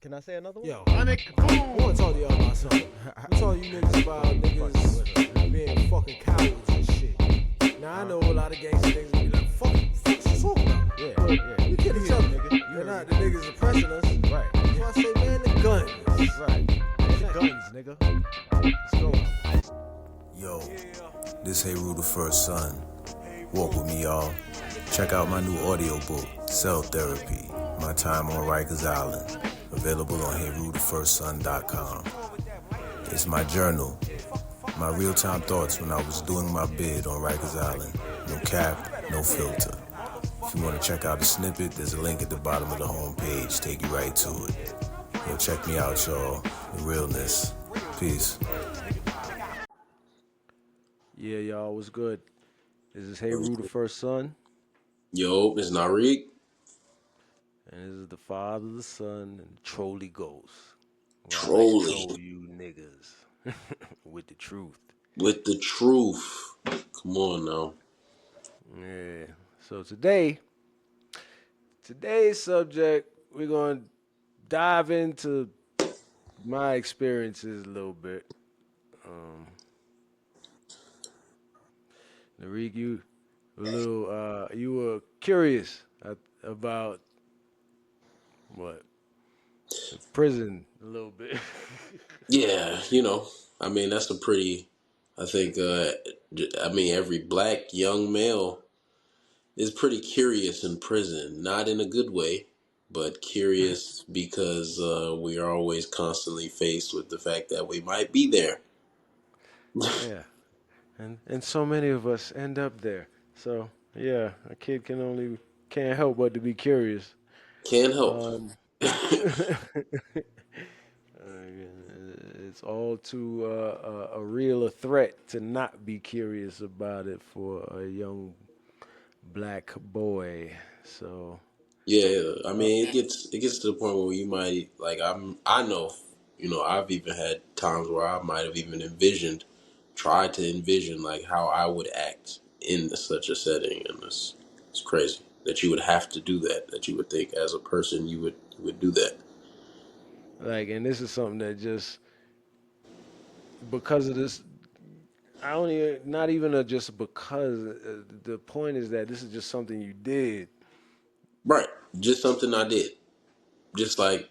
Can I say another one? Yo, I want to talk to y'all about something. I'm talking to you niggas about niggas being fucking cowards and shit. Now I know a lot of gangster niggas be like, fuck you talking about? Yeah, But yeah. we kill each other, Nigga. You and heard not me. the niggas oppressing us. Right. So I say, man, the guns. Right. And the guns, nigga. Let's go. Yo, this Heru the First Son. Walk with me, y'all. Check out my new audiobook, Self-Therapy, My Time on Rikers Island. Available on HeruTheFirstSon.com. It's my journal, my real-time thoughts when I was doing my bid on Rikers Island. No cap, no filter. If you want to check out a snippet, there's a link at the bottom of the homepage. Take you right to it. Yo, check me out, y'all. The realness. Peace. Yeah, y'all, what's good? This is Heru the First Son, Yo, it's Nyriq. and this is the Father, the Son, and the Trolley Ghost, where I like to troll Trolling you niggas with the truth. with the truth. Come on now. Yeah. So today's subject, we're gonna dive into my experiences a little bit. Um, Narik, you were curious about what the prison a little bit. Yeah, I mean, that's a pretty, I think, every black young male is pretty curious in prison. Not in a good way, but curious because we are always constantly faced with the fact that we might be there. Yeah, and so many of us end up there. So yeah, a kid can't help but to be curious. Can't help. Um, it's all too a real a threat to not be curious about it for a young black boy. So, Yeah, I uh, mean, it gets to the point where you might like I know, I've even had times where I might have even tried to envision like how I would act in such a setting, and it's crazy that you would have to do that. That you would think as a person you would do that. and this is something that just because of this, I only not even just because. The point is that this is just something you did, Right, just something I did. Just like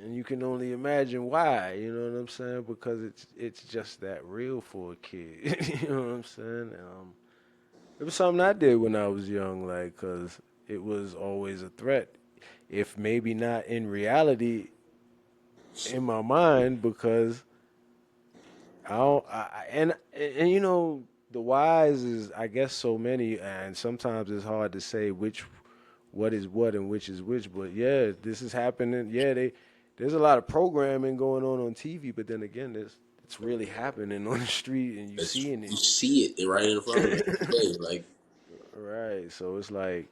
and you can only imagine why. You know what I'm saying? Because it's just that real for a kid. You know what I'm saying? It was something I did when I was young, like, cause it was always a threat. If maybe not in reality, in my mind, because I don't, and you know, the whys is I guess so many, and sometimes it's hard to say what is what and which is which. But yeah, this is happening. Yeah, there's a lot of programming going on TV, but then again, it's really happening on the street, and you seeing you it. see it right in front of you every day. Like Right. So it's like,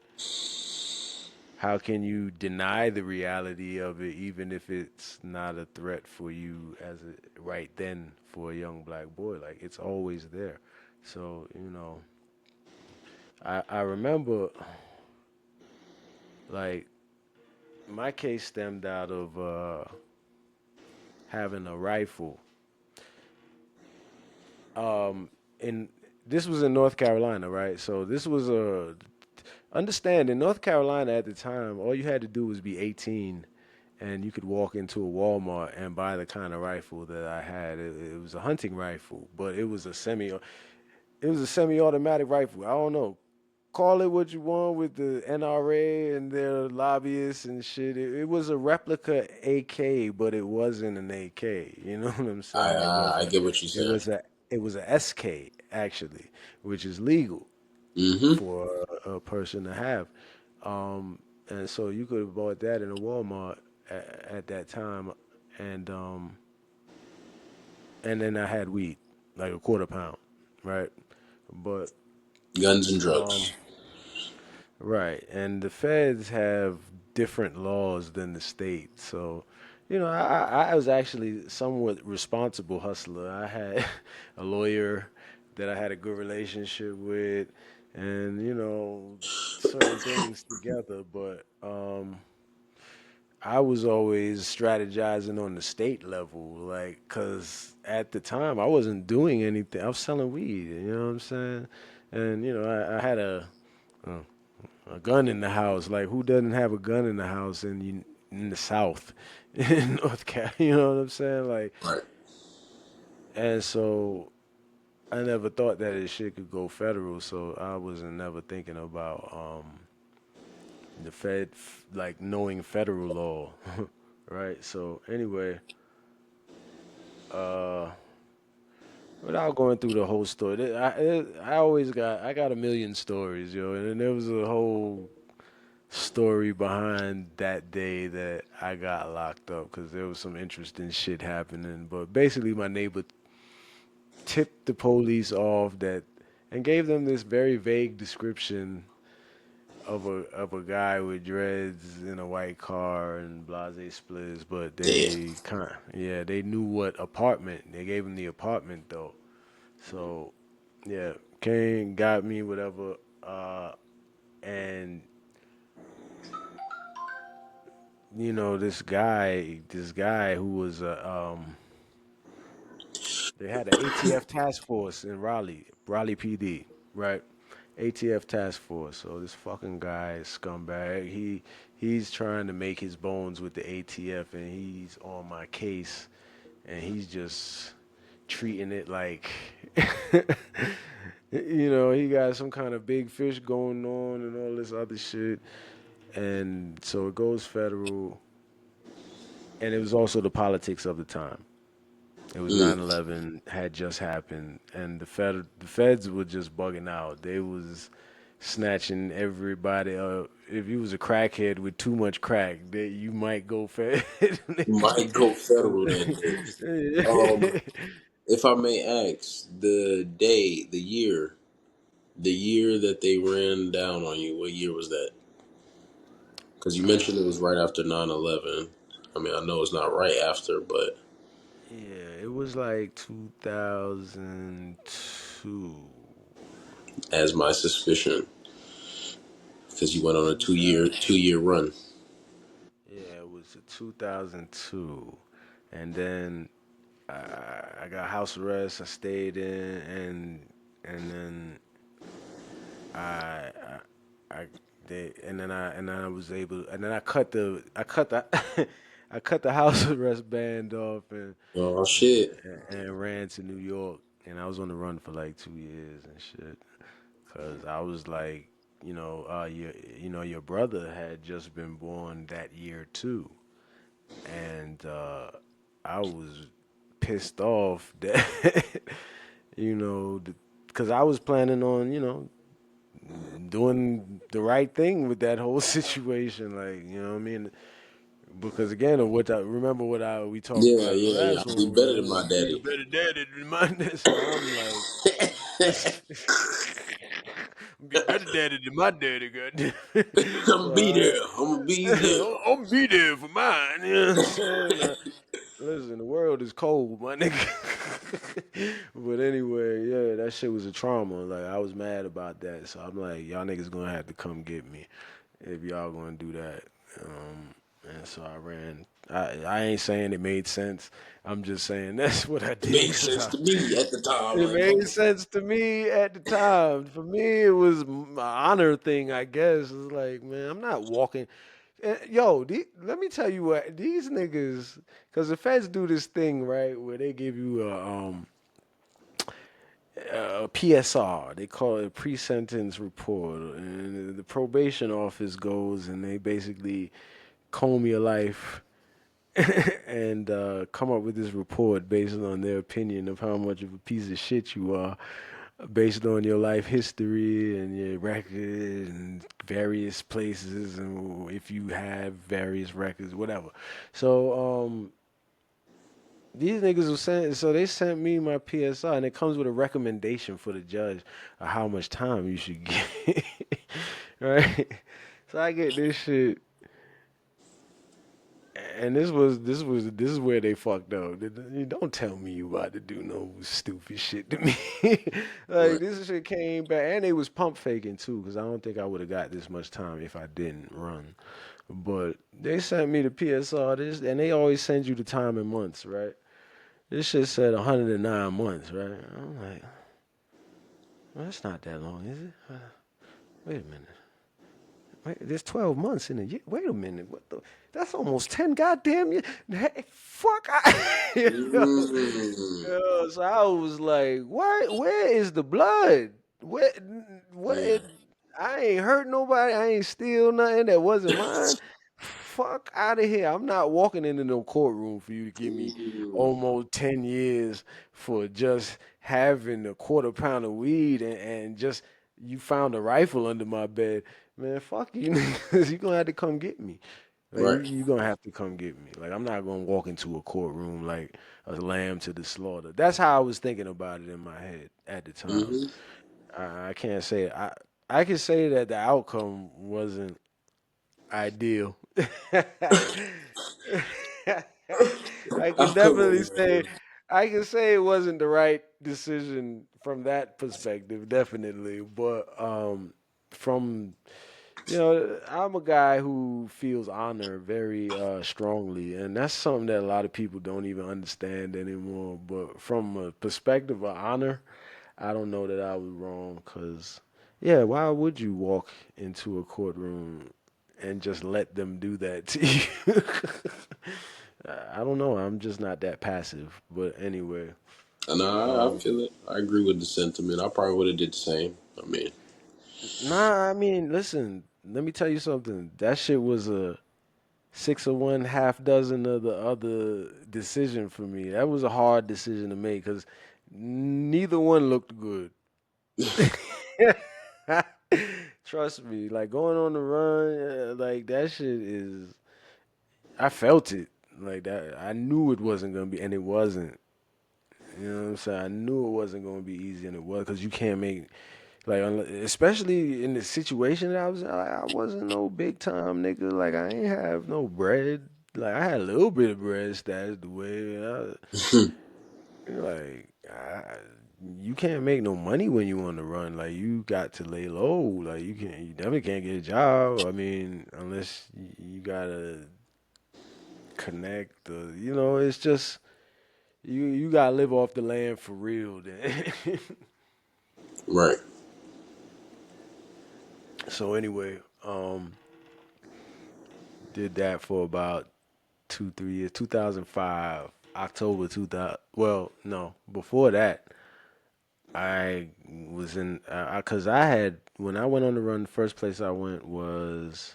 how can you deny the reality of it, even if it's not a threat for you as a right then for a young black boy? Like it's always there. So I remember like my case stemmed out of having a rifle. In This was in North Carolina, right? So this was a understand in North Carolina at the time, all you had to do was be 18 and you could walk into a Walmart and buy the kind of rifle that I had. It was a hunting rifle, but it was a semi-automatic rifle. I don't know. Call it what you want with the NRA and their lobbyists and shit. It was a replica AK, but it wasn't an AK. You know what I'm I saying? I get what you're It saying. was a SK actually, which is legal Mm-hmm. for a person to have. And so you could have bought that in a Walmart at that time, and um, and then I had weed, like a quarter pound, right? But Guns and um, drugs. right, and the feds have different laws than the state, so I was actually somewhat responsible hustler. I had a lawyer that I had a good relationship with, and certain things together, but I was always strategizing on the state level, like, cause at the time I wasn't doing anything. I was selling weed, you know what I'm saying? And I had a gun in the house. Like, who doesn't have a gun in the house in the South, in North Carolina? You know what I'm saying? Like, Right. and so I never thought that this shit could go federal. So I wasn't never thinking about the like knowing federal law, right? So anyway, uh, without going through the whole story, I got a million stories, yo, and then there was a whole story behind that day that I got locked up because there was some interesting shit happening. But basically, my neighbor tipped the police off that and gave them this very vague description of a guy with dreads in a white car and blase splitters, but Damn. they knew what apartment. They gave him the apartment though. So yeah, came, got me, whatever. And this guy who was they had an ATF task force in Raleigh PD, right? ATF task force. So this fucking guy is scumbag. He's trying to make his bones with the ATF, and he's on my case, and he's just treating it like he got some kind of big fish going on and all this other shit. And so it goes federal, and it was also the politics of the time. It was Mm. 9/11 had just happened, and the feds were just bugging out. They was snatching everybody up. If you was a crackhead with too much crack, that you might go fed. Might go federal that day. If I may ask, the year that they ran down on you, what year was that? Because you mentioned it was right after 9/11. I mean, I know it's not right after, but Yeah, it was like 2002. as my suspicion, because you went on a 2 year 2000. 2 year run. Yeah, it was 2002, and then I got house arrest. I stayed in, and then I I and then I was able, and then I cut the I cut the house arrest band off Oh and shit! and ran to New York, and I was on the run for like 2 years and shit, cause I was like, your brother had just been born that year too, and I was pissed off that because I was planning on doing the right thing with that whole situation, like what I mean. Because again, of what I remember, we talked Yeah, about in the yeah, yeah. last I'll be one, better than my being a daddy. better daddy than mine. So I'm like, be a better daddy than my daddy, goddamn. I'm So be there. I'm gonna be there. I'm gonna be there for mine. You know what I'm saying? Listen, the world is cold, my nigga. But anyway, yeah, that shit was a trauma. Like, I was mad about that. So I'm like, y'all niggas gonna have to come get me if y'all gonna do that. And so I ran. I ain't saying it made sense. I'm just saying that's what I It did made because sense to me at the time. it Like, made fuck sense to me at the time. For me, it was an honor thing, I guess. It's like, man, I'm not walking. Yo, let me tell you what these niggas, because the feds do this thing right where they give you a PSR. They call it a pre-sentence report, and the probation office goes and they basically comb your life and come up with this report based on their opinion of how much of a piece of shit you are, based on your life history and your record and various places, and if you have various records, whatever. So these niggas were saying, so they sent me my PSI, and it comes with a recommendation for the judge of how much time you should get, right? So I get this shit. And this is where they fucked up. You don't tell me you about to do no stupid shit to me. Like, right. this shit came back, and they was pump faking too, because I don't think I would have got this much time if I didn't run. But they sent me the PSR this, and they always send you the time in months, right? This shit said 109 months, right? I'm like, well, that's not that long, is it? Wait a minute. Wait, there's 12 months in a year. Wait a minute. What the? That's almost 10 goddamn years. Hey, fuck. Mm. So I was like, what? Where is the blood? Where? Yeah. What? I ain't hurt nobody. I ain't steal nothing that wasn't mine. Fuck out of here. I'm not walking into no courtroom for you to give me Mm. almost 10 years for just having a quarter pound of weed and just you found a rifle under my bed. Man, fuck you niggas. You gonna have to come get me. Like Right. you gonna have to come get me. Like I'm not gonna walk into a courtroom like a lamb to the slaughter. That's how I was thinking about it in my head at the time. Hmm. I can't say I can say that the outcome wasn't ideal. I can Outcome definitely was say I can say it wasn't the right decision from that perspective, definitely. But from I'm a guy who feels honor very strongly, and that's something that a lot of people don't even understand anymore. But from a perspective of honor, I don't know that I was wrong, because, yeah, why would you walk into a courtroom and just let them do that to you? I don't know. I'm just not that passive. But anyway, No, I um, feel it. I agree with the sentiment. I probably would have did the same. I mean, nah, I mean, listen, let me tell you something. That shit was a six of one, half dozen of the other decision for me. That was a hard decision to make because neither one looked good. Trust me, like going on the run, like that shit is. I felt it like that. I knew it wasn't gonna be, and it wasn't. You know what I'm saying? I knew it wasn't gonna be easy, and it was because you can't make like, especially in the situation that I was in. I wasn't no big time nigga. Like I ain't have no bread. Like I had a little bit of bread stashed away. Like you can't make no money when you on the run. Like you got to lay low. Like you definitely can't get a job. I mean, unless you gotta connect. It's just you gotta live off the land for real. Then. right. So anyway, did that for about 2, 3 years. 2005, October 2000. Well, no, before that. I was in because I had when I went on the run. The first place I went was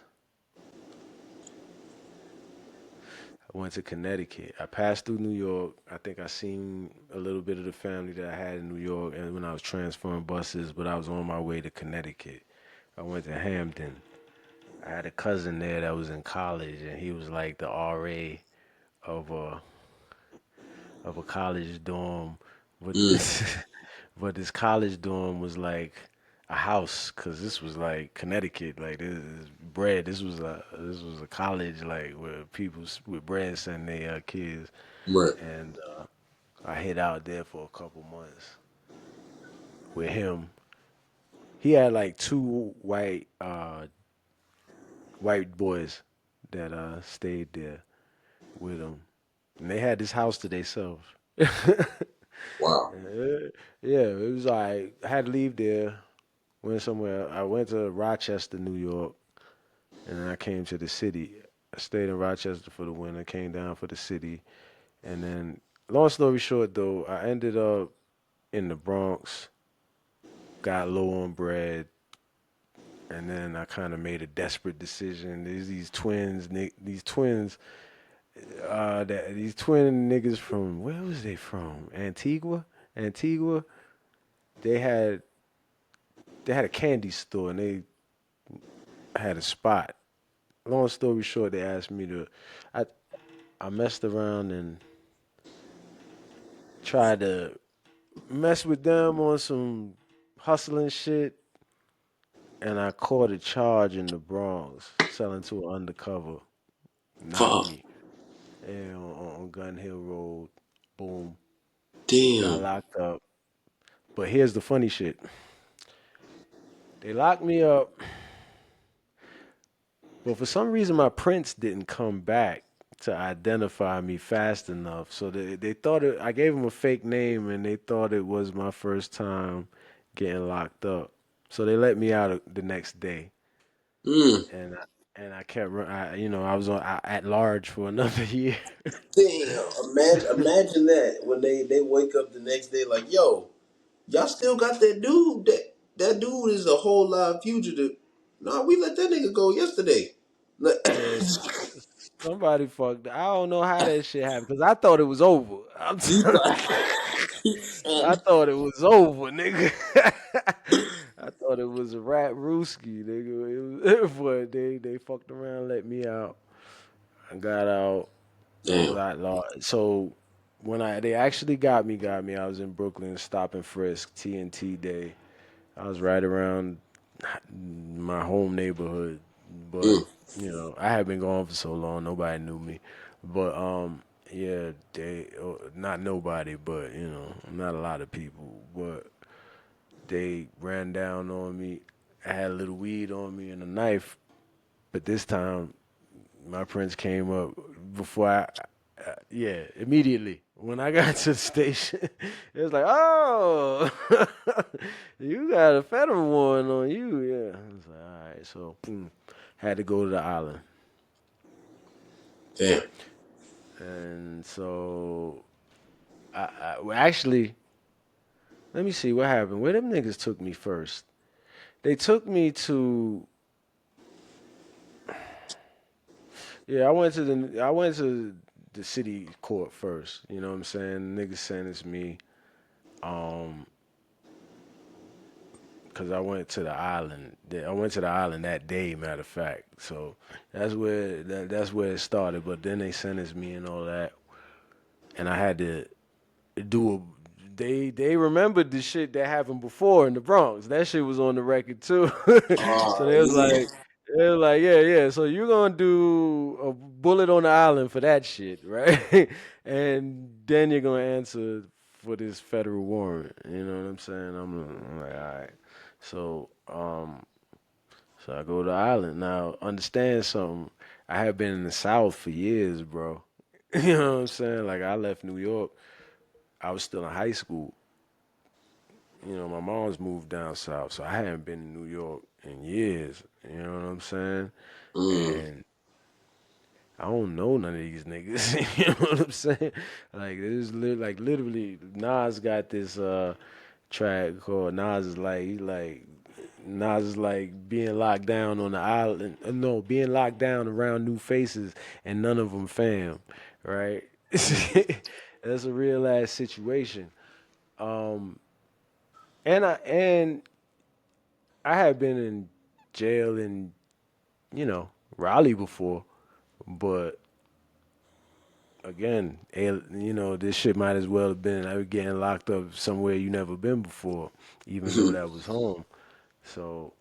I went to Connecticut. I passed through New York. I think I seen a little bit of the family that I had in New York, and when I was transferring buses, but I was on my way to Connecticut. I went to Hamden. I had a cousin there that was in college, and he was like the RA of a college dorm, but Mm. this but this college dorm was like a house because this was like Connecticut, like this is bread. This was a college like where people with bread send their kids, Right. and I hid out there for a couple months with him. He had like two white boys that stayed there with him, and they had this house to themselves. Wow. Yeah, it was like I had to leave there, went somewhere. I went to Rochester, New York, and then I came to the city. I stayed in Rochester for the winter, came down for the city, and then, long story short, though, I ended up in the Bronx, got low on bread, and then I kind of made a desperate decision. There's these twins, these twin niggas from where was they from? Antigua. They had they had a candy store and they had a spot. Long story short, they asked me to. I I messed around and tried to mess with them on some hustling shit, and I caught a charge in the Bronx selling to an undercover. Knocked Fuck. me, and on Gun Hill Road. Boom, got Damn. locked up. But here's the funny shit. They locked me up. But for some reason, my prints didn't come back to identify me fast enough. So they thought I gave them a fake name and they thought it was my first time getting locked up. So they let me out the next day. Mm, And I kept, I was at large for another year. damn. Imagine that when they wake up the next day like, yo, y'all still got that dude. That dude is a whole live fugitive. Nah, we let that nigga go yesterday. Yeah, somebody fucked. I don't know how that shit happened because I thought it was over. You thought I thought it was over, nigga. I thought it was a rat rooski, nigga. But they fucked around, let me out. I got out. I was damn. at law. So when they actually got me. I was in Brooklyn, stop and frisk, TNT day. I was right around my home neighborhood, but Mm, I had been gone for so long, nobody knew me. But yeah, not nobody, but not a lot of people. But they ran down on me. I had a little weed on me and a knife, but this time my prince came up before yeah, immediately when I got to the station, it was like, oh, you got a federal warrant on you, yeah. I was like, all right, so had to go to the island, damn. and so well, actually, let me see what happened. Where them niggas took me first? They took me to yeah. I went to the city court first. You know what I'm saying? Niggas sentenced me. Um, because I went to the island. I went to the island that day, matter of fact. So that's where it started. But then they sentenced me and all that, and I had to do a. They remembered the shit that happened before in the Bronx. That shit was on the record too. So Oh yeah. they was like, yeah, yeah. So you're gonna do a bullet on the island for that shit, right? And then you're gonna answer for this federal warrant. You know what I'm saying? I'm like, all right. So so I go to the island. Now understand something. I have been in the South for years, bro. You know what I'm saying? Like I left New York. I was still in high school. My mom's moved down south, so I hadn't been in New York in years. You know what I'm saying? Mm, And I don't know none of these niggas. You know what I'm saying? Like this is like literally Nas got this track called Nas is like being locked down on the island. No, being locked down around new faces and none of them fam, right? That's a real ass situation. Um, and I had been in jail in Raleigh before, but again, this shit might as well have been I was getting locked up somewhere you never been before, even though that was home. So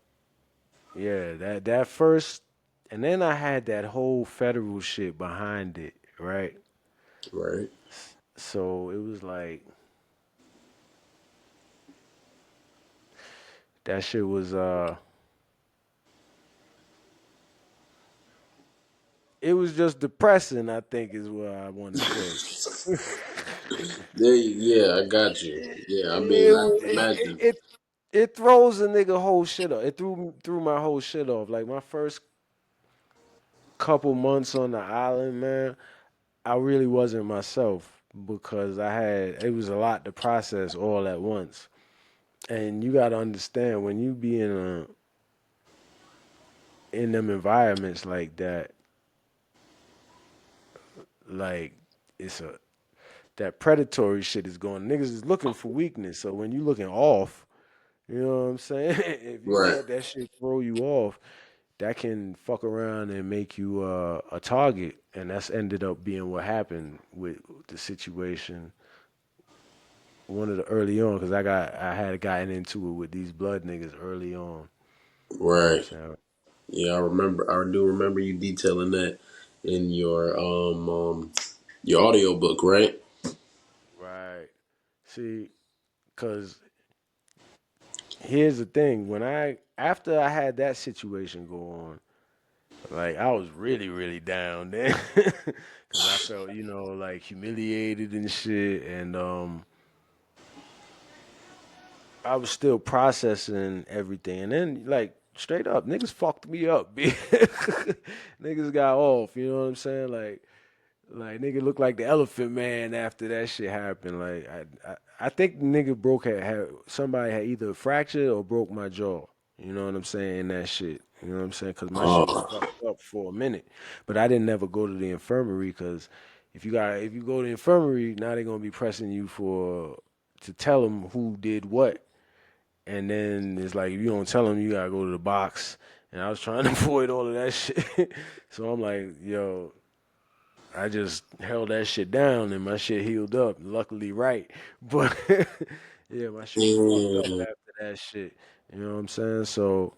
yeah, that first, and then I had that whole federal shit behind it, right? right. So it was like that shit was it was just depressing, I think is what I want to say. Yeah, I got you. Yeah, I mean, it, I can it, imagine. it, it throws a nigga whole shit off. It threw my whole shit off. Like my first couple months on the island, man, I really wasn't myself because it was a lot to process all at once. And you got to understand when you be in them environments like that, like it's a that predatory shit is going. Niggas is looking for weakness. So when you looking off, you know what I'm saying? If you Right, let that shit throw you off, that can fuck around and make you a target. And that's ended up being what happened with the situation. One of the early on, because I had gotten into it with these blood niggas early on. right. So Yeah, I do remember you detailing that in your audiobook, right? right, see, because here's the thing: when after I had that situation go on, Like I was really, really down then, cause I felt, like humiliated and shit, and I was still processing everything, and then like straight up, niggas fucked me up, bitch. Niggas got off, you know what I'm saying? Like nigga looked like the Elephant Man after that shit happened. Like I think the nigga had somebody had either fractured or broke my jaw. You know what I'm saying? That shit. You know what I'm saying? Cause my shit was Oh, fucked up for a minute, but I didn't never go to the infirmary. Cause if you go to the infirmary, now they're gonna be pressing you for to tell them who did what, and then it's like if you don't tell them, you gotta go to the box. And I was trying to avoid all of that shit, so I'm like, yo, I just held that shit down and my shit healed up. Luckily, right. But yeah, my shit was fucked up yeah. after that shit. You know what I'm saying? So,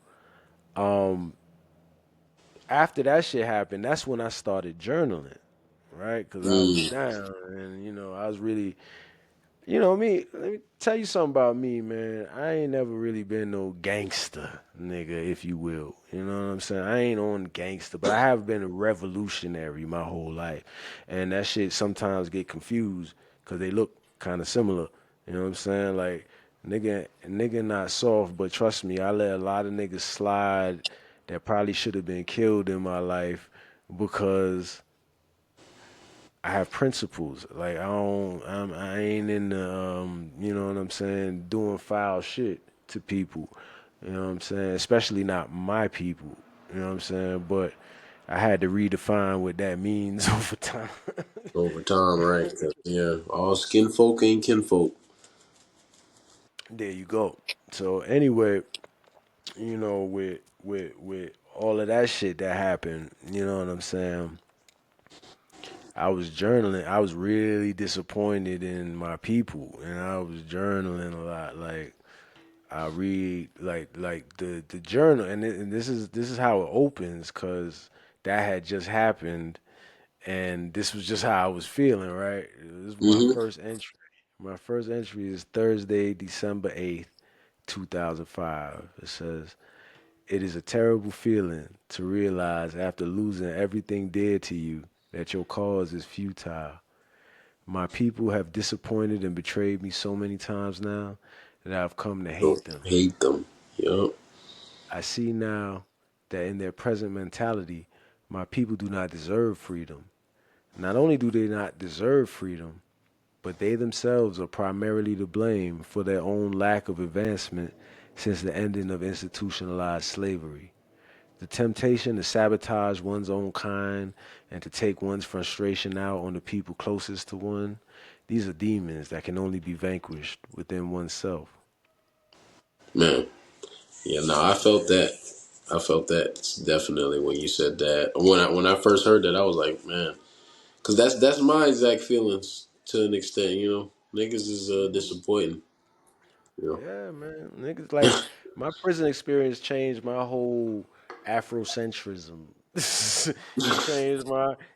um, after that shit happened, that's when I started journaling, right? Because I was Mm. down and, I was really me, let me tell you something about me, man. I ain't never really been no gangster, nigga, if you will. You know what I'm saying? I ain't on gangster, but I have been a revolutionary my whole life. And that shit sometimes get confused because they look kind of similar. You know what I'm saying? Like, nigga not soft, but trust me, I let a lot of niggas slide that probably should have been killed in my life because I have principles. Like I ain't in the you know what I'm saying, doing foul shit to people. You know what I'm saying? Especially not my people. You know what I'm saying? But I had to redefine what that means over time. Over time, right? 'Cause, yeah, all skin folk ain't kinfolk. There you go. So anyway, with all of that shit that happened, you know what I'm saying? I was journaling. I was really disappointed in my people, and I was journaling a lot. Like I read like the journal, and this is how it opens, cause that had just happened, and this was just how I was feeling. Right, this is my Mm-hmm. first entry. My first entry is Thursday, December 8th, 2005. It says, "It is a terrible feeling to realize after losing everything dear to you that your cause is futile. My people have disappointed and betrayed me so many times now that I've come to Don't hate them. hate them. Yup. I see now that in their present mentality, my people do not deserve freedom. Not only do they not deserve freedom, but they themselves are primarily to blame for their own lack of advancement since the ending of institutionalized slavery. The temptation to sabotage one's own kind and to take one's frustration out on the people closest to one, these are demons that can only be vanquished within oneself." Man. Yeah, no, I felt that. I felt that definitely when you said that. When I first heard that, I was like, man, because that's my exact feelings to an extent. Niggas is disappointing. You Yeah, man. Niggas like my prison experience changed my whole Afrocentrism.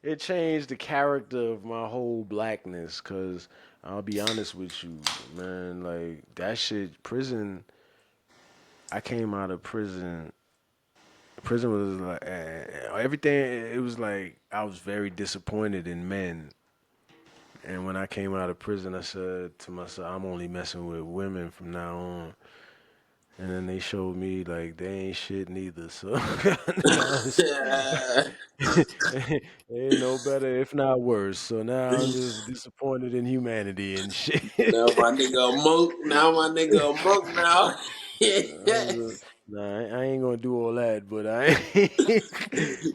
It changed the character of my whole blackness. Cause I'll be honest with you, man. Like that shit, prison. I came out of prison. Prison was like everything. It was like I was very disappointed in men. And when I came out of prison, I said to myself, I'm only messing with women from now on. And then they showed me like they ain't shit neither. So now know. it ain't no better, if not worse. So now I'm just disappointed in humanity and shit. Now my nigga a monk. Now my nigga a monk. Now. Nah, I ain't gonna do all that, but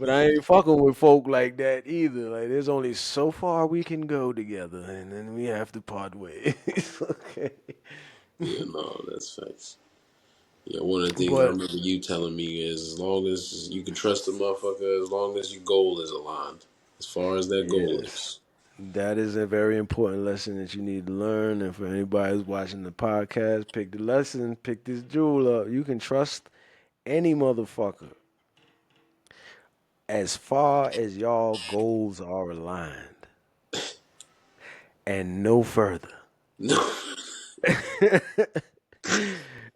but I ain't fucking with folk like that either. Like, there's only so far we can go together, and then we have to part ways. Okay. Yeah, no, that's facts. Yeah, one of the things I But remember you telling me is as long as you can trust the motherfucker, as long as your goal is aligned, as far as that goal yes, is. that is a very important lesson that you need to learn. And for anybody who's watching the podcast, pick the lesson, pick this jewel up. You can trust any motherfucker as far as y'all goals are aligned and no further. No.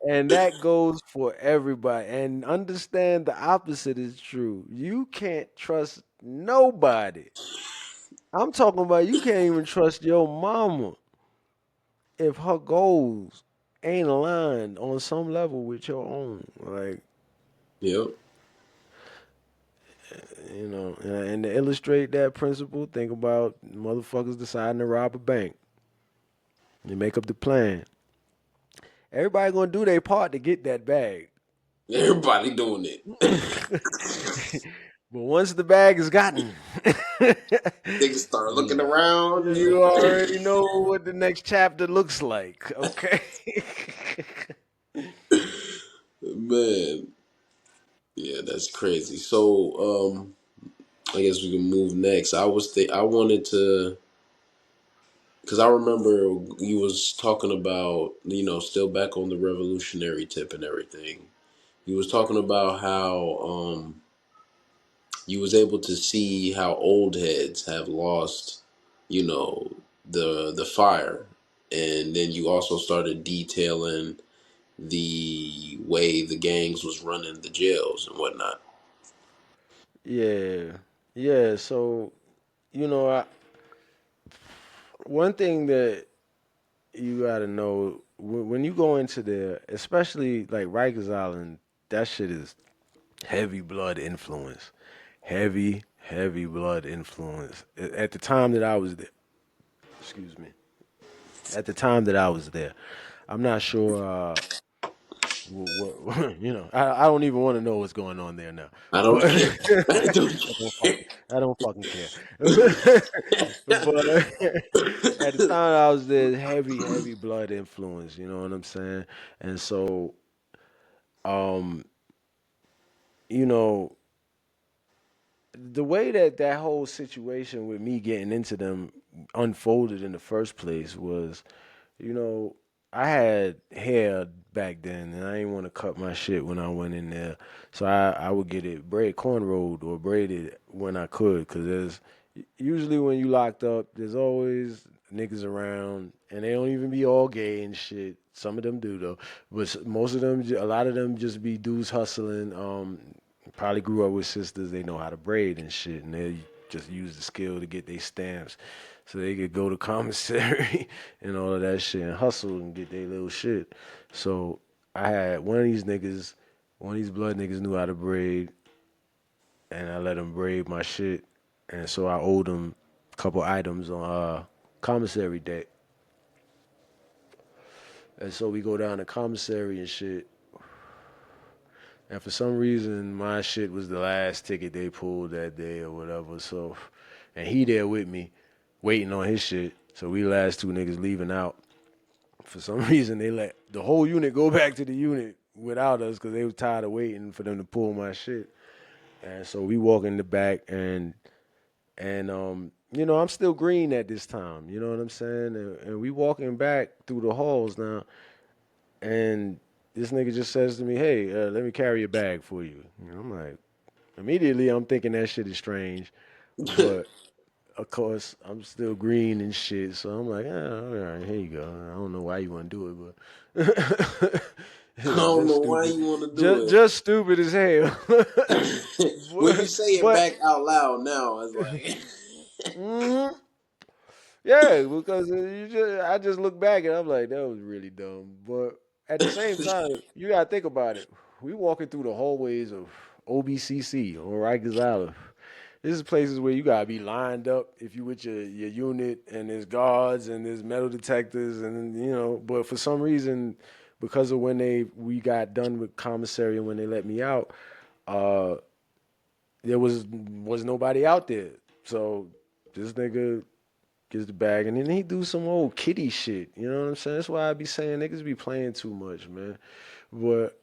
And that goes for everybody. And understand the opposite is true. You can't trust nobody. I'm talking about you can't even trust your mama if her goals ain't aligned on some level with your own. Like, Yep. and to illustrate that principle, think about motherfuckers deciding to rob a bank. You make up the plan. Everybody gonna do their part to get that bag. Everybody doing it. But once the bag is gotten, Niggas start looking you, around. you already know what the next chapter looks like, okay? Man, yeah, that's crazy. So, I guess we can move next. I wanted to, because I remember you was talking about, still back on the revolutionary tip and everything. You was talking about how you was able to see how old heads have lost, you know, the fire, and then you also started detailing the way the gangs was running the jails and whatnot. Yeah, yeah. So one thing that you gotta know when you go into there, especially like Rikers Island, that shit is heavy blood influence, heavy blood influence. At the time that I was there, excuse me, at the time that I was there, I'm not sure. I don't even want to know what's going on there now. I don't But care. I don't care. I don't fucking care. But at the time I was there, heavy blood influence. You know what I'm saying? And so, um, you know, the way that that whole situation with me getting into them unfolded in the first place was, you know, I had hair back then, and I didn't want to cut my shit when I went in there, so I would get it cornrowed or braided when I could, cause there's usually when you locked up, there's always niggas around, and they don't even be all gay and shit. Some of them do though, but most of them, a lot of them just be dudes hustling. Probably grew up with sisters. They know how to braid and shit, and they just use the skill to get their stamps, so they could go to commissary and all of that shit and hustle and get their little shit. So I had one of these blood niggas knew how to braid, and I let him braid my shit, and so I owed him a couple items on commissary day, and so we go down to commissary and shit. And for some reason, my shit was the last ticket they pulled that day or whatever. So, and he there with me, waiting on his shit. So we last two niggas leaving out. For some reason, they let the whole unit go back to the unit without us because they were tired of waiting for them to pull my shit. And so we walk in the back and I'm still green at this time. You know what I'm saying? And we walking back through the halls now, and this nigga just says to me, "Hey, let me carry a bag for you." And I'm like, immediately I'm thinking that shit is strange, but of course I'm still green and shit, so I'm like, all right, here you go. I don't know why you want to do it, but I it's don't just know why stupid, you want to do just stupid as hell. it. When you but, say it but back out loud now, it's like, mhm. Yeah, because I just look back and I'm like, that was really dumb. But at the same time, you gotta think about it. We walking through the hallways of OBCC or Rikers Island. This is places where you gotta be lined up if you with your unit, and there's guards and there's metal detectors, and But for some reason, because of when we got done with commissary and when they let me out, uh, there was nobody out there. So this nigga gets the bag, and then he do some old kitty shit. You know what I'm saying? That's why I be saying niggas be playing too much, man. But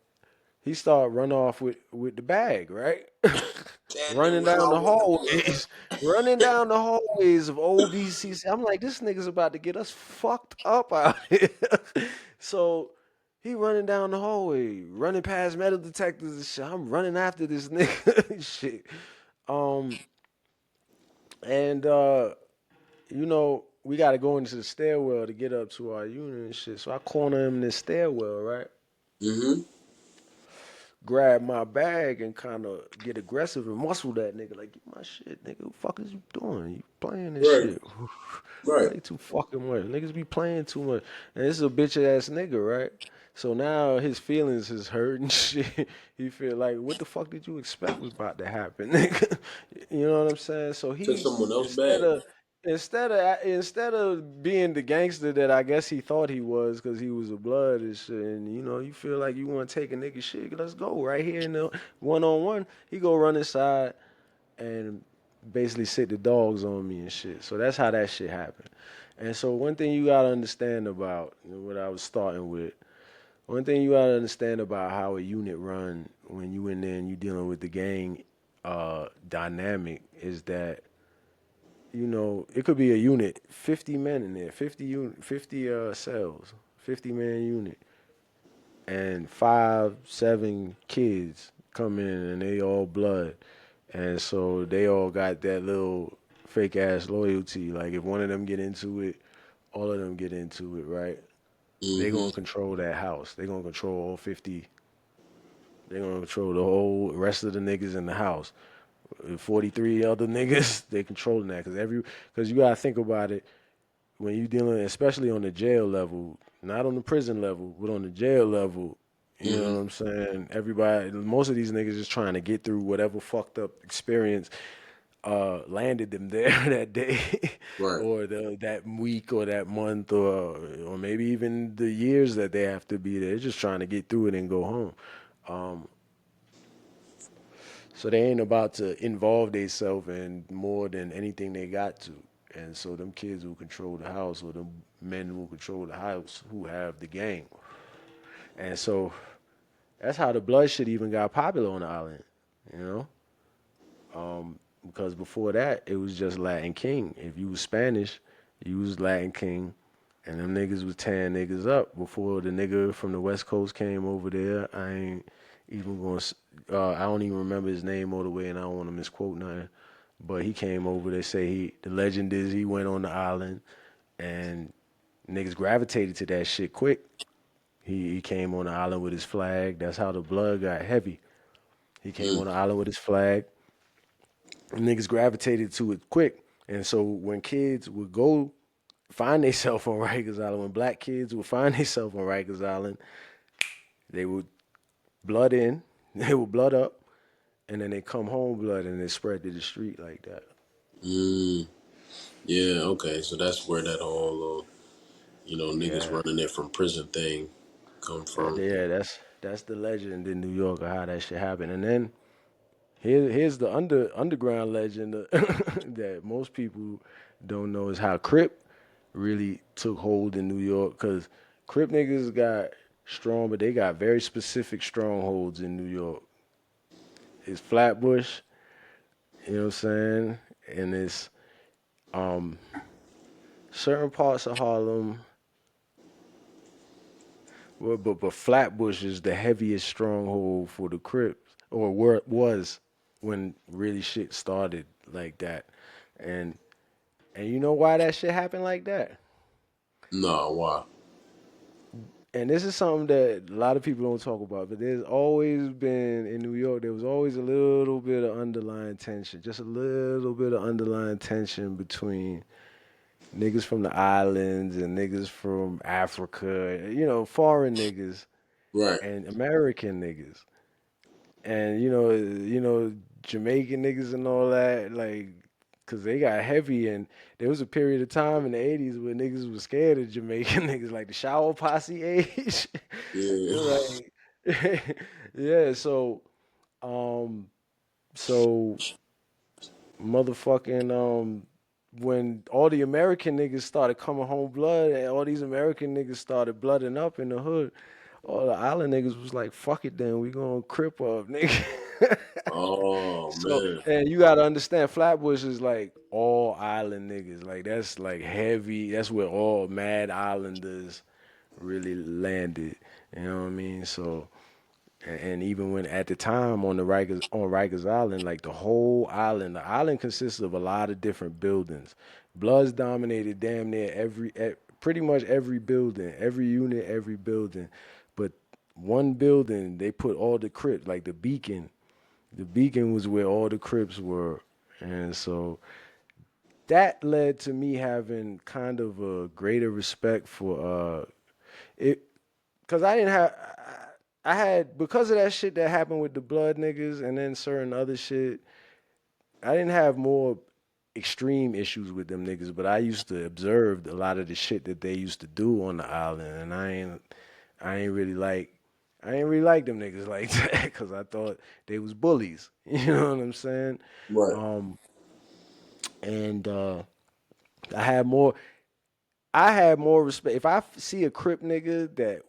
he start run off with the bag, right? that running nigga run down the off with hallways, running down the hallways of OBCC. I'm like, this nigga's about to get us fucked up out here. So he running down the hallway, running past metal detectors and shit. I'm running after this nigga, shit. Um, and we got to go into the stairwell to get up to our unit and shit. So I corner him in this stairwell, right? Mm-hmm. grab my bag and kind of get aggressive and muscle that nigga. Like, get my shit, nigga. What the fuck is you doing? You playing this Right. shit. Right. Play too fucking much. Niggas be playing too much. And this is a bitch ass nigga, right? So now his feelings is hurt and shit. He feel like, what the fuck did you expect was about to happen, nigga? You know what I'm saying? So Took he someone else's instead bag. of instead of being the gangster that I guess he thought he was because he was a blood and shit, and you know you feel like you want to take a nigga shit, let's go right here in the 1-on-1. He go run inside and basically sit the dogs on me and shit. So that's how that shit happened. And so one thing you gotta understand about what I was starting with. One thing you gotta understand about how a unit run when you in there and you dealing with the gang dynamic is that it could be a unit, 50 men in there, 50 cells, 50-man unit, and 5, 7 kids come in and they all blood. And so they all got that little fake ass loyalty. Like if one of them get into it, all of them get into it, right? They Mm-hmm. gonna control that house. They gonna control all 50. They gonna control the whole rest of the niggas in the house. 43 other niggas, they controlling that because you gotta think about it when you dealing, especially on the jail level, not on the prison level, but on the jail level. You know Mm-hmm. what I'm saying? Everybody, most of these niggas just trying to get through whatever fucked up experience landed them there that day, Right. or that week, or that month, or maybe even the years that they have to be there. They're just trying to get through it and go home. Um, so they ain't about to involve themselves in more than anything they got to. And so them kids will control the house, or the men will control the house who have the gang. And so that's how the blood shit even got popular on the island, you know? Because before that, it was just Latin King. If you was Spanish, you was Latin King, and them niggas was tearing niggas up. Before the nigga from the West Coast came over there, I ain't even going to, I don't even remember his name all the way, and I don't want to misquote nothing. But he came over, they say the legend is he went on the island, and niggas gravitated to that shit quick. He came on the island with his flag. That's how the blood got heavy. He came Mm. on the island with his flag. Niggas gravitated to it quick. And so when kids would go find themselves on Rikers Island, when black kids would find themselves on Rikers Island, they would blood in, they would blood up, and then they come home blood and it spread to the street like that. Mm. Yeah. Okay. So that's where that whole, niggas Yeah. running it from prison thing come from. That's the legend in New York of how that shit happened. And then here's the underground legend that most people don't know is how Crip really took hold in New York. Cause Crip niggas got strong, but they got very specific strongholds in New York. It's Flatbush, you know what I'm saying, and it's um certain parts of Harlem. Well, but Flatbush is the heaviest stronghold for the Crips, or where it was when really shit started like that. And and you know why that shit happened like that? No, why? And this is something that a lot of people don't talk about, but there's always been in New York, there was always a little bit of underlying tension, just a little bit of underlying tension between niggas from the islands and niggas from Africa, foreign niggas Right. and American niggas. And Jamaican niggas and all that, like, cause they got heavy, and there was a period of time in the '80s where niggas was scared of Jamaican niggas, like the shower posse age. Yeah. Like, yeah. Um, so motherfucking when all the American niggas started coming home blood, and all these American niggas started blooding up in the hood, all the island niggas was like, "Fuck it, then we gonna crip up, nigga." Oh So, man. and you gotta understand, Flatbush is like all island niggas. Like that's like heavy. That's where all mad islanders really landed. You know what I mean? So, and even when at the time on Rikers Island, like the island consists of a lot of different buildings. Bloods dominated damn near pretty much every building, every unit, every building. But one building they put all the crypts, like the beacon. The beacon was where all the crypts were, and so that led to me having kind of a greater respect for it, because I didn't have. I had, because of that shit that happened with the blood niggas and then certain other shit. I didn't have more extreme issues with them niggas, but I used to observe a lot of the shit that they used to do on the island, and I ain't really like, I ain't really like them niggas like that because I thought they was bullies. You know what I'm saying? Right. Um, and I had more, I had more respect. If I see a Crip nigga that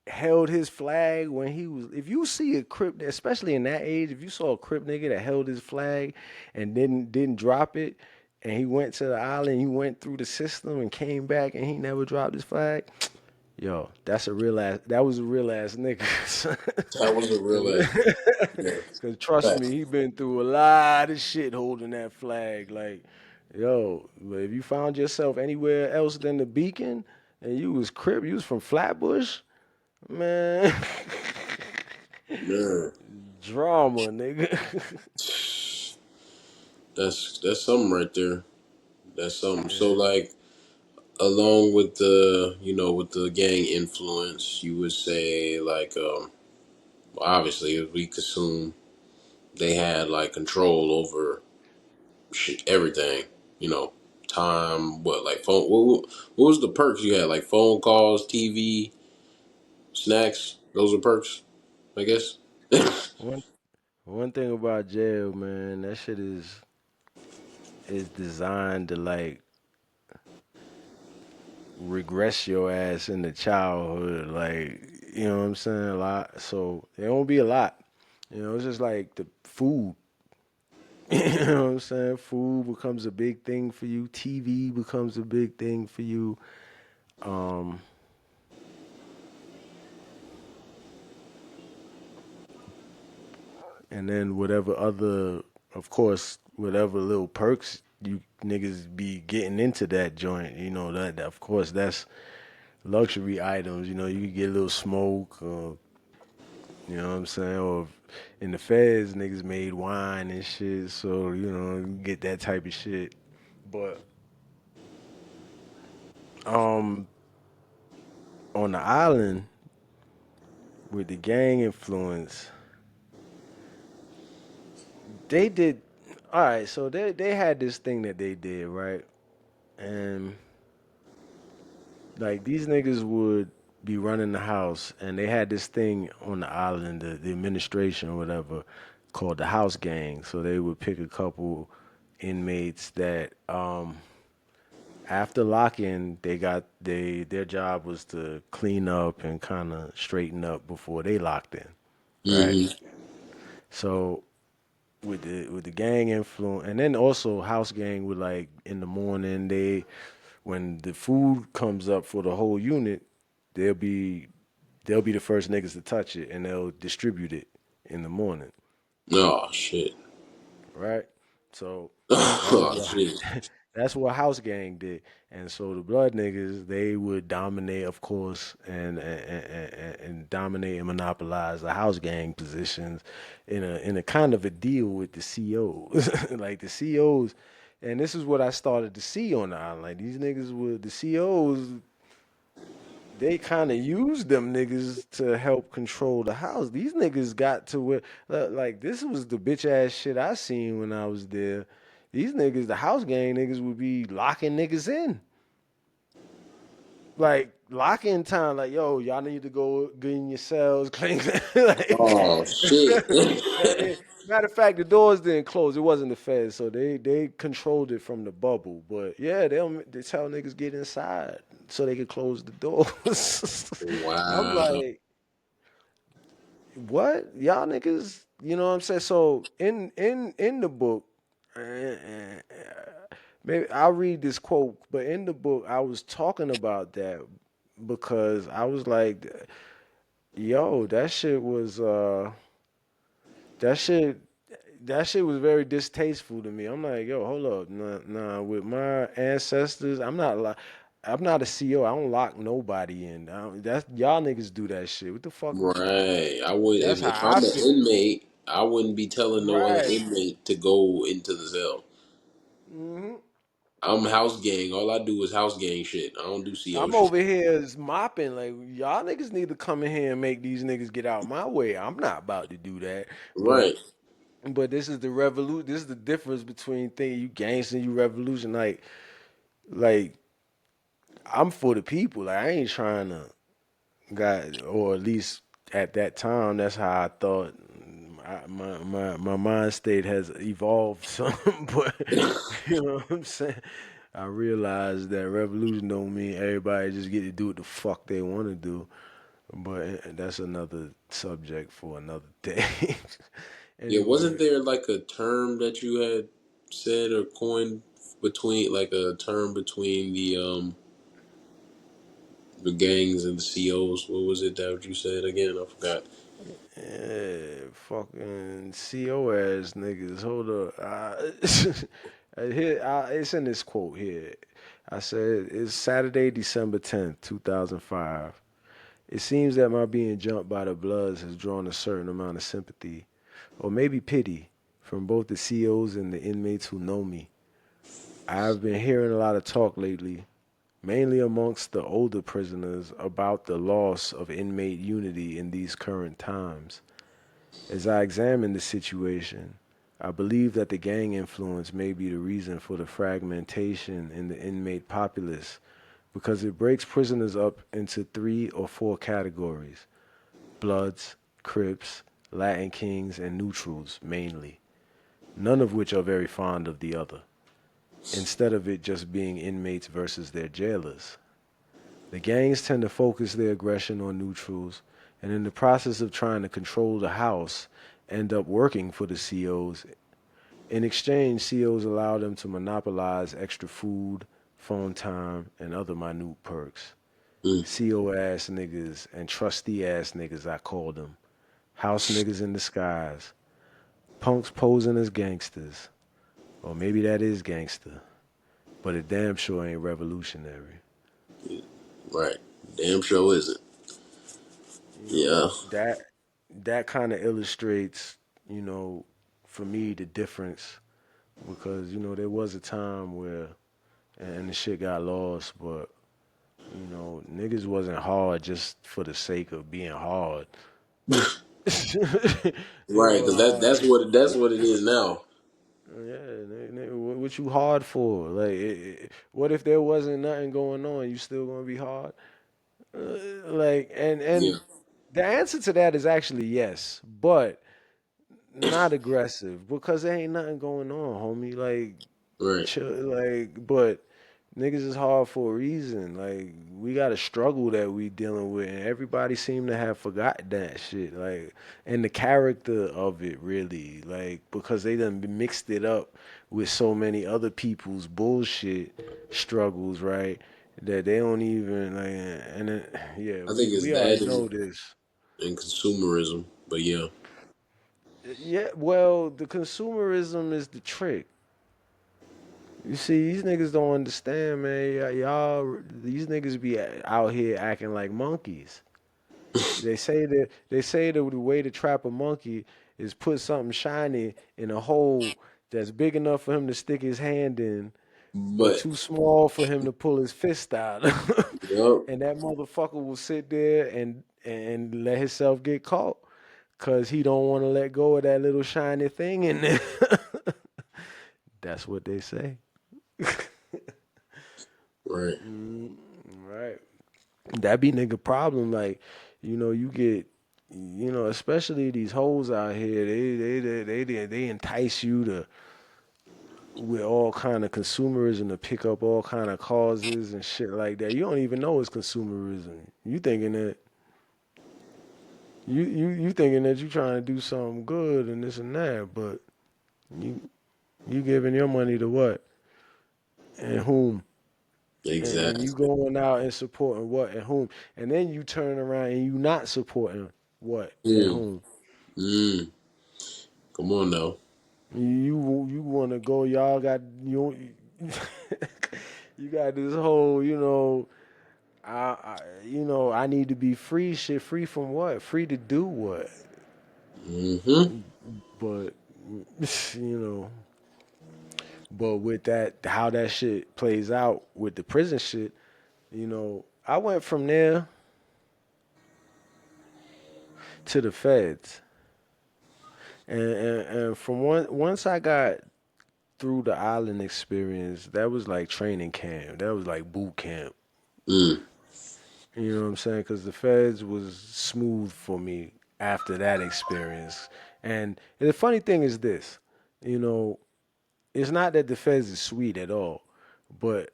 held his flag when he was, if you see a Crip, especially in that age, if you saw a Crip nigga that held his flag and didn't drop it, and he went to the island, he went through the system and came back and he never dropped his flag, yo, that's a real ass, that was a real ass nigga. That was a real ass. Yeah. Cause trust me, Facts. he been through a lot of shit holding that flag. Like, yo, but if you found yourself anywhere else than the Beacon and you was Crip, you was from Flatbush, man, Man. drama, nigga. That's something right there. That's something. So Yeah. like along with the with the gang influence, you would say like well, obviously we could assume they had like control over shit, everything. You know, time, what like phone. What was the perks you had? Like phone calls, TV, snacks. Those are perks, I guess. One one thing about jail, man, that shit is designed to like regress your ass into childhood. Like, you know what I'm saying? A lot. So there won't be a lot. You know, it's just like the food. You know what I'm saying? Food becomes a big thing for you. TV becomes a big thing for you. Um, and then whatever other, of course, whatever little perks you niggas be getting into that joint. You know that of course that's luxury items. You know, you can get a little smoke. You know what I'm saying? Or in the feds, niggas made wine and shit. So you know, you get that type of shit. But um, on the island with the gang influence, they did. All right, so they had this thing that they did right, and like these niggas would be running the house, and they had this thing on the island, the administration or whatever, called the house gang. So they would pick a couple inmates that after lock-in, their job was to clean up and kind of straighten up before they locked in, right? Hmm. So with the gang influence, and then also house gang would like in the morning they when the food comes up for the whole unit, they'll be they'll be the first niggas to touch it and they'll distribute it in the morning, Oh shit. right? So that's Oh what shit. that's what House Gang did, and so the Blood niggas they would dominate, of course, and dominate and monopolize the House Gang positions in a kind of a deal with the COs, like the COs. And this is what I started to see on the island. Like these niggas with the COs, they kind of used them niggas to help control the house. These niggas got to where, like, this was the bitch ass shit I seen when I was there. These niggas, the house gang niggas, would be locking niggas in. Like, locking time, like, yo, y'all need to go get in your cells, clean. Like, Oh shit. matter of fact, the doors didn't close. It wasn't the feds, so they controlled it from the bubble. But yeah, they tell niggas get inside so they could close the doors. I'm Wow. like, what? Y'all niggas, you know what I'm saying? So in the book, maybe I'll read this quote, but in the book I was talking about that because I was like, yo, that shit that shit was very distasteful to me. I'm like, yo, hold up, nah, with my ancestors, I'm not like. I'm not a CO. I don't lock nobody in. That's y'all niggas do that shit. What the fuck? Right. I would That's if how I I'm an feel. inmate, I wouldn't be telling no other Right. inmate to go into the cell. Hmm. I'm house gang. All I do is house gang shit. I don't do CO I'm shit. over here is mopping. Like y'all niggas need to come in here and make these niggas get out my way. I'm not about to do that. Right. But this is the revolution. This is the difference between thinking you gangster and you revolution. Like I'm for the people. Like I ain't trying to or at least at that time, that's how I thought. My mind state has evolved some, but you know what I'm saying. I realized that revolution don't mean everybody just get to do what the fuck they want to do. But that's another subject for another day. Yeah, wasn't Anyway, there like a term that you had said or coined between like a term between the gangs and the COs? What was it that you said again? I forgot. yeah, fucking CO ass niggas. Hold up. It's in this quote here. I said, it's Saturday, December 10th, 2005. It seems that my being jumped by the Bloods has drawn a certain amount of sympathy, or maybe pity, from both the COs and the inmates who know me. I've been hearing a lot of talk lately, mainly amongst the older prisoners, about the loss of inmate unity in these current times. As I examine the situation, I believe that the gang influence may be the reason for the fragmentation in the inmate populace because it breaks prisoners up into 3 or 4 categories: Bloods, Crips, Latin Kings, and Neutrals mainly, none of which are very fond of the other, instead of it just being inmates versus their jailers. The gangs tend to focus their aggression on neutrals, and in the process of trying to control the house, end up working for the COs. In exchange, COs allow them to monopolize extra food, phone time, and other minute perks. Mm, CO ass niggas and trustee ass niggas, I call them. House niggas in disguise. Punks posing as gangsters. Or maybe that is gangster, but it damn sure ain't revolutionary. right. Damn sure isn't. You Yeah. know, that kind of illustrates, you know, for me the difference because, there was a time where and the shit got lost, but niggas wasn't hard just for the sake of being hard. They Right, were because hard. that's what it is now. Yeah, what you hard for? Like, what if there wasn't nothing going on? You still gonna be hard? Like, Yeah. and the answer to that is actually yes, but not aggressive because there ain't nothing going on, homie. Like, Right. chill, like, but niggas is hard for a reason. Like, we got a struggle that we dealing with, and everybody seem to have forgotten that shit. Like, and the character of it really, like, because they done mixed it up with so many other people's bullshit struggles, right? That they don't even like, and yeah, I we think it's we already that know this. and consumerism. But yeah. Yeah, well, the consumerism is the trick. You see, these niggas don't understand, man. Y'all, these niggas be out here acting like monkeys. They say that the way to trap a monkey is put something shiny in a hole that's big enough for him to stick his hand in, but But too small for him to pull his fist out. yep. And that motherfucker will sit there and let himself get caught, cause he don't want to let go of that little shiny thing in there. That's what they say. Right. Right. That be nigga problem. Like, you get, especially these hoes out here. They entice you to with all kind of consumerism to pick up all kind of causes and shit like that. You don't even know it's consumerism. You thinking that you thinking that you trying to do something good and this and that, but you you giving your money to what and whom, and you Exactly. going out and supporting what and whom, and then you turn around and you not supporting what and Mm. whom. Mm. Come on now. You want to go? Y'all got you. you got this whole, I need to be free. Shit, free from what? Free to do what? Mm-hmm. But you know, but with that, how that shit plays out with the prison shit, I went from there to the feds, and from once I got through the island experience, that was like training camp. That was like boot camp. Mm. You know what I'm saying? Because the feds was smooth for me after that experience. And the funny thing is this, you know, it's not that the feds is sweet at all, but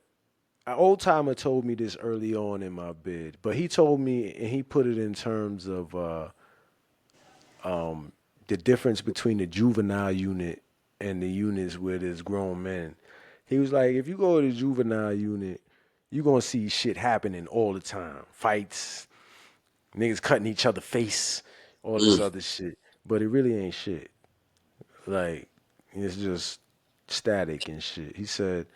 an old timer told me this early on in my bid. But he told me, and he put it in terms of the difference between the juvenile unit and the units where there's grown men. He was like, if you go to the juvenile unit, you're gonna see shit happening all the time. Fights, niggas cutting each other face, all this Mm. other shit. But it really ain't shit. Like, it's just static and shit. He said,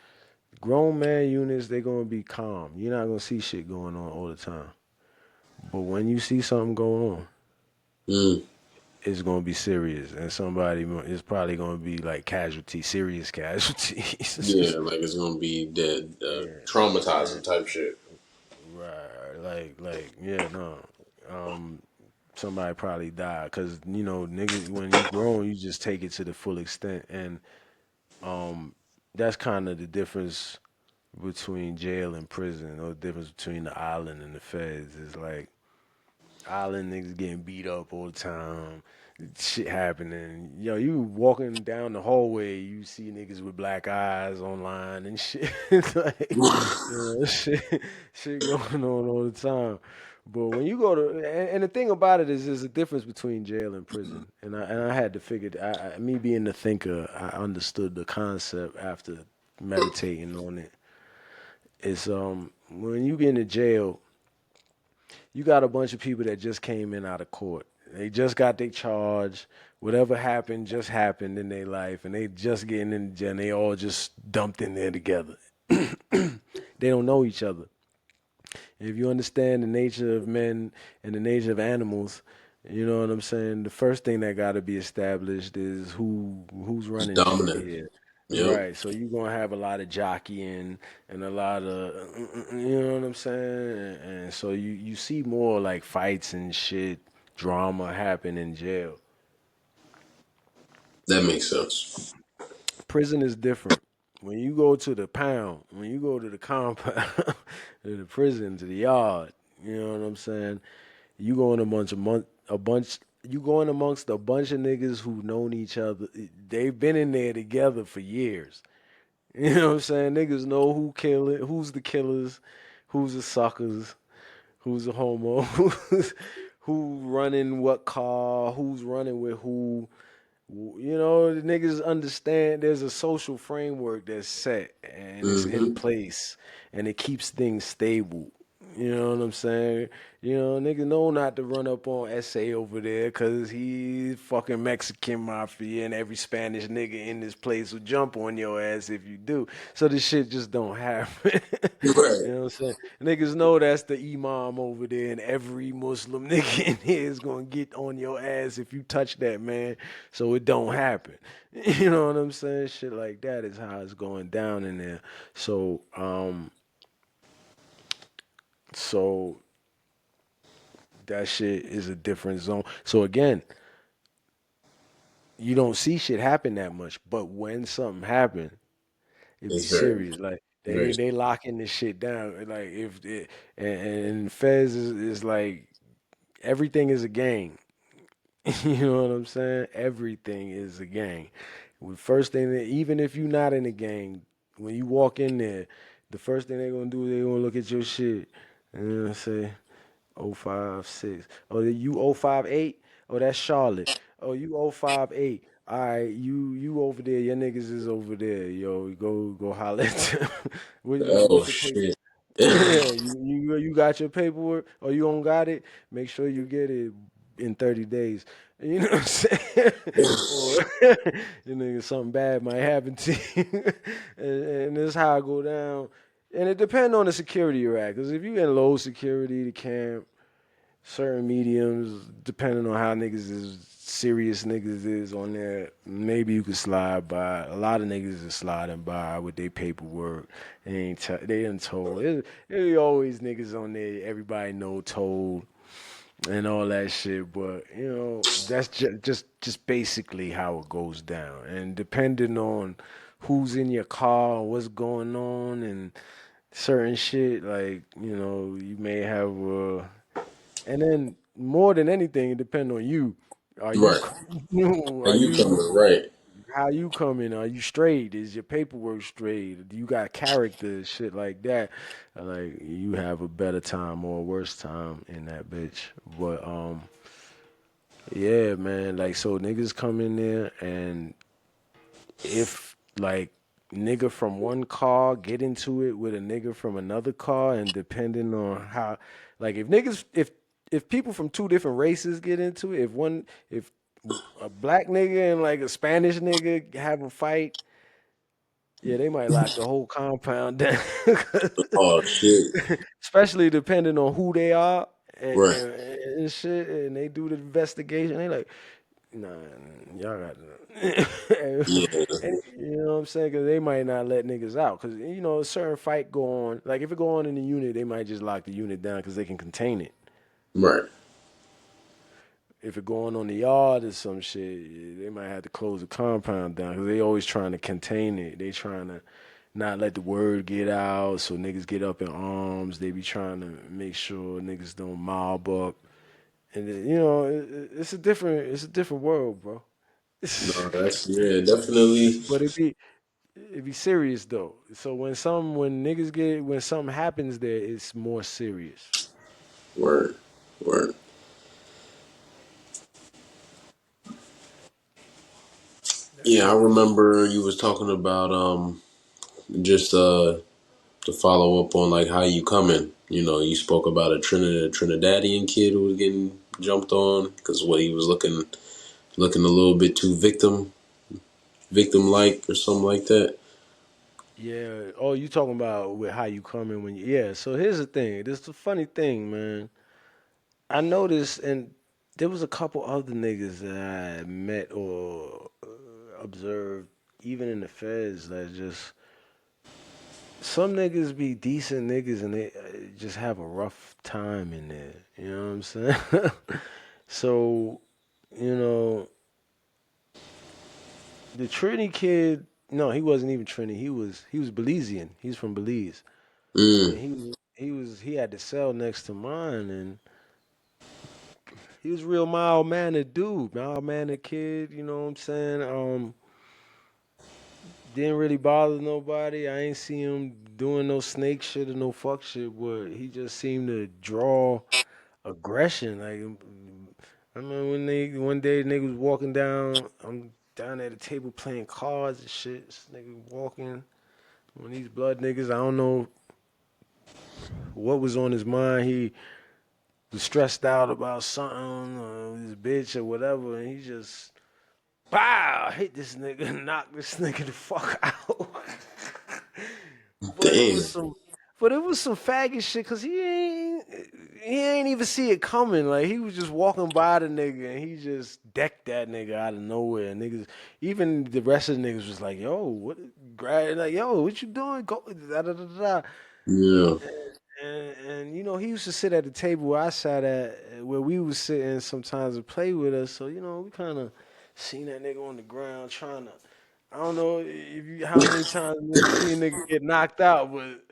grown man units, they gonna be calm. You're not gonna see shit going on all the time. But when you see something going on, Mm. it's gonna be serious, and somebody is probably gonna be like serious Yeah, casualties. like it's gonna be dead, Yeah, yeah, traumatizing type shit. right. Yeah, no. Um, Somebody probably died because niggas, when you grown, you just take it to the full extent, and um, that's kind of the difference between jail and prison, or the difference between the island and the feds. Is like island niggas getting beat up all the time, shit happening. You walking down the hallway, you see niggas with black eyes online and shit. It's like, shit going on all the time. But when you go to, and the thing about it is, there's a difference between jail and prison. And I had to figure, me being the thinker, I understood the concept after meditating on it. It's when you get into jail, you got a bunch of people that just came in out of court. They just got their charge. Whatever happened just happened in their life, and they just getting in jail. And they all just dumped in there together. They don't know each other. If you understand the nature of men and the nature of animals, you know what I'm saying. The first thing that got to be established is who's It's running shit dominant. here. Yep, Right, so you're gonna have a lot of jockeying and a lot of, you know what I'm saying, and so you see more like fights and shit, drama happen in jail. that makes sense. Prison is different. When you go to the pound, when you go to the compound, to the prison, to the yard, you know what I'm saying. You going a bunch. You going amongst a bunch of niggas who known each other. They've been in there together for years. You know what I'm saying? Niggas know who's the killers, who's the suckers, who's the homo, who running what car, who's running with who. The niggas understand there's a social framework that's set and it's in Hmm. place and it keeps things stable. You know what I'm saying? Nigga know not to run up on SA over there because he's fucking Mexican mafia and every Spanish nigga in this place will jump on your ass if you do. So this shit just don't happen. Right. You know what I'm saying? Niggas know that's the imam over there and every Muslim nigga in here is gonna get on your ass if you touch that man. So it don't happen. You know what I'm saying? Shit like that is how it's going down in there. So that shit is a different zone. So again, you don't see shit happen that much, but when something happen, it be It's very, serious. Like they very. they locking this shit down. Like if it, and Fez is like everything is a gang. You know what I'm saying? Everything is a gang. The first thing that even if you're not in a gang, when you walk in there, the first thing they're gonna do is they're gonna look at your shit and say, 056. Oh, you 058? Oh, that's Charlotte. Oh, you 058. All right, you over there. Your niggas is over there. Yo, go holler at them. Oh What's your paper? shit. Yeah, you got your paperwork or you don't got it, make sure you get it in 30 days. You know what I'm saying? Or you nigga, something bad might happen to you. And this how I go down. And it depends on the security you're at. Because if you in low security, the camp, certain mediums, depending on how niggas is serious niggas is on there, maybe you could slide by. A lot of niggas is sliding by with their paperwork. They ain't told. It always niggas on there. Everybody know told and all that shit. But that's just basically how it goes down. And depending on who's in your car, what's going on, and certain shit, like you may have. And then more than anything, it depends on you. Are you Right. coming? Are Are you you coming right? how you coming? Are you straight? Is your paperwork straight? Do you got character? Shit like that. Like you have a better time or a worse time in that bitch. But yeah, man. Like so, niggas come in there and if like nigga from one car get into it with a nigga from another car and depending on how like if people from two different races get into it if a black nigga and like a Spanish nigga have a fight, yeah, they might lock the whole compound down. Oh shit. Especially depending on who they are Right. and shit and they do the investigation, they like, nah, y'all got Yeah. and you know what I'm saying? Because they might not let niggas out. Because, a certain fight go on. Like, if it go on in the unit, they might just lock the unit down because they can contain it. Right. If it going on the yard or some shit, they might have to close the compound down because they always trying to contain it. They trying to not let the word get out so niggas get up in arms. They be trying to make sure niggas don't mob up. And then, it's a different world, bro. No, that's yeah, definitely. But it be serious though. So when something happens there, it's more serious. Word. Word. That's Yeah, I real shit. remember you was talking about just to follow up on like how you coming. You spoke about a Trinidadian kid who was getting jumped on because what he was looking a little bit too victim like or something like that. Yeah. Oh, you talking about with how you coming when you yeah. So here's the thing. This is the funny thing, man. I noticed and there was a couple other niggas that I met or observed, even in the feds, that just some niggas be decent niggas and they just have a rough time in there. You know what I'm saying? So, you know, the Trini kid, no, he wasn't even Trini. He was Belizean. He's from Belize. And Mm. he had the cell next to mine and he was a real mild mannered dude, mild mannered kid, you know what I'm saying? Didn't really bother nobody. I ain't see him doing no snake shit or no fuck shit, but he just seemed to draw aggression. Like I remember one day nigga was walking down. I'm down at a table playing cards and shit. This nigga walking. One of these blood niggas. I don't know what was on his mind. He was stressed out about something, his bitch or whatever, and he just bow hit this nigga, and knocked this nigga the fuck out. But it was Damn. some, but it was some faggot shit because he ain't even see it coming. Like he was just walking by the nigga and he just decked that nigga out of nowhere. And niggas, even the rest of the niggas was like, "Yo, what? Like, yo, what you doing? Go da da da da." Yeah. And he used to sit at the table where I sat at, where we was sitting sometimes to play with us. So we kind of seen that nigga on the ground trying to. I don't know if how many times you see a nigga get knocked out, but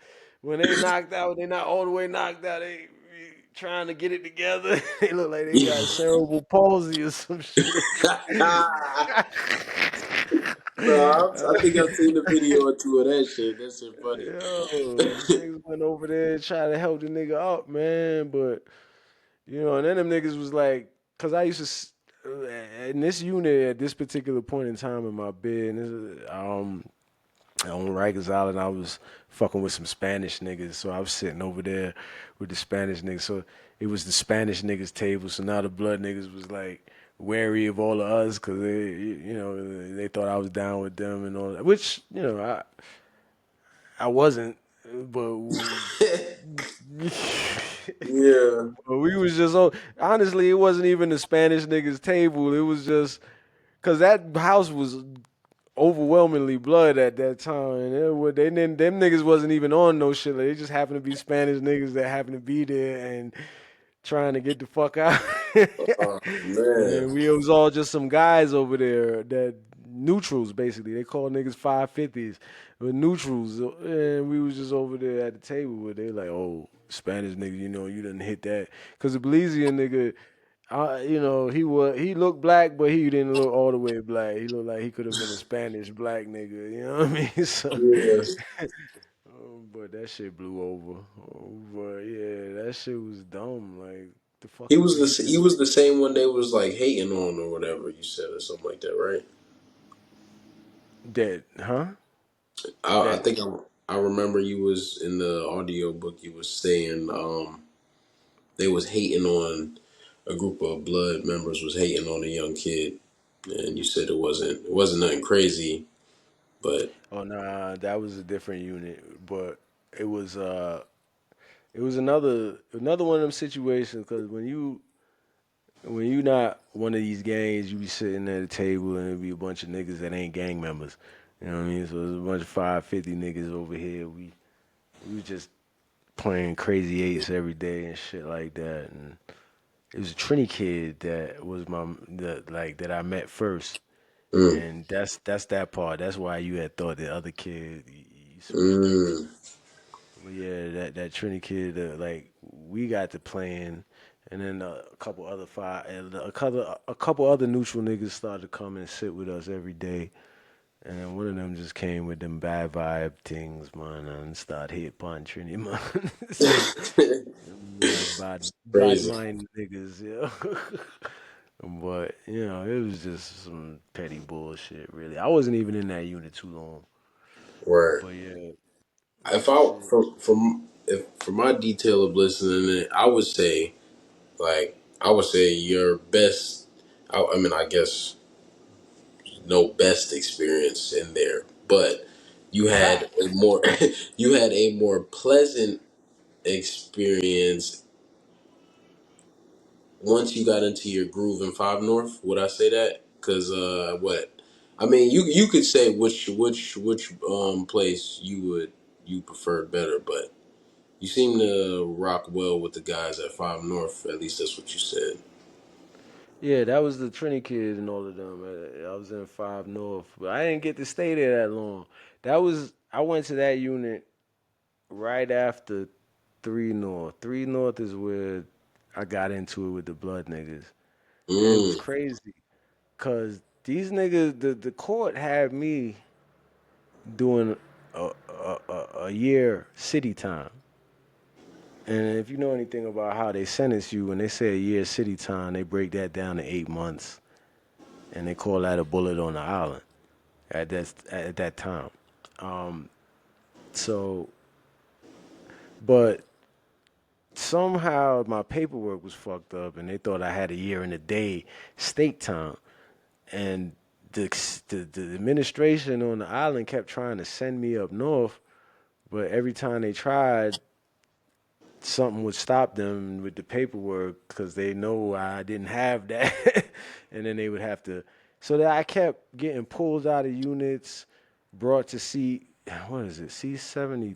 when they knocked out, they not all the way knocked out. They trying to get it together. They look like they got cerebral palsy or some shit. No, I think I've seen a video or two of that shit. That shit funny. Yo, niggas went over there and tried to help the nigga up, man. But and then them niggas was like, cause I used to in this unit at this particular point in time in my bed, and on Rikers Island, I was fucking with some Spanish niggas, so I was sitting over there with the Spanish niggas. So it was the Spanish niggas table. So now the blood niggas was like wary of all of us, cause they thought I was down with them and all that. Which I wasn't. but Yeah. we was just on. Honestly, it wasn't even the Spanish niggas table. It was just because that house was overwhelmingly blood at that time. And they didn't, them niggas wasn't even on no shit. Like, they just happened to be Spanish niggas that happened to be there and trying to get the fuck out. Oh man. And we was all just some guys over there that neutrals basically. They call niggas 550s, but neutrals. And we was just over there at the table where they like, oh, Spanish nigga, you know, you didn't hit that. Cause the Belizean nigga, you know, he looked black, but he didn't look all the way black. He looked like he could have been a Spanish black nigga. You know what I mean? So, Yeah. but that shit blew over. But yeah, that shit was dumb. Like, the fuck He you was think he he think? was the same one they was like hating on or whatever you said or something like that, right? That, huh? I That, think I remember you was in the audio book. You was saying they was hating on a group of blood members was hating on a young kid, and you said it wasn't nothing crazy, but oh nah, that was a different unit. But it was it was another one of them situations because when you not one of these gangs, you be sitting at a table and it be a bunch of niggas that ain't gang members. You know what I mean? So there's a bunch of 550 niggas over here. We was just playing crazy eights every day and shit like that. And it was a Trini kid that was that I met first. mm, And that's that part. That's why you had thought the other kid you switched up. mm, But yeah, that Trini kid, like we got to playing, and then a couple other a couple other neutral niggas started to come and sit with us every day, and then one of them just came with them bad vibe things, man, and started hit upon Trini, man. Like bad crazy mind niggas, yeah. But you know, it was just some petty bullshit, really. I wasn't even in that unit too long, word. but yeah, If that I shit. from if for my detail of listening, I would say your best. I mean, I guess no best experience in there, but you had a more you had a more pleasant experience once you got into your groove in Five North. Would I say that? Because what? I mean, you could say which place you preferred better, but you seem to rock well with the guys at Five North. At least that's what you said. Yeah, that was the Trini kid and all of them. I was in Five North, but I didn't get to stay there that long. I went to that unit right after Three North. Three North is where I got into it with the blood niggas, and it was Mm, crazy because these niggas, the court had me doing a year city time. And if you know anything about how they sentence you, when they say a year city time, they break that down to 8 months, and they call that a bullet on the island at that time. Um, so, but somehow my paperwork was fucked up, and they thought I had a year and a day state time, and the administration on the island kept trying to send me up north, but every time they tried, something would stop them with the paperwork because they know I didn't have that, and then they would have to. So that I kept getting pulled out of units, brought to what is it, C-73,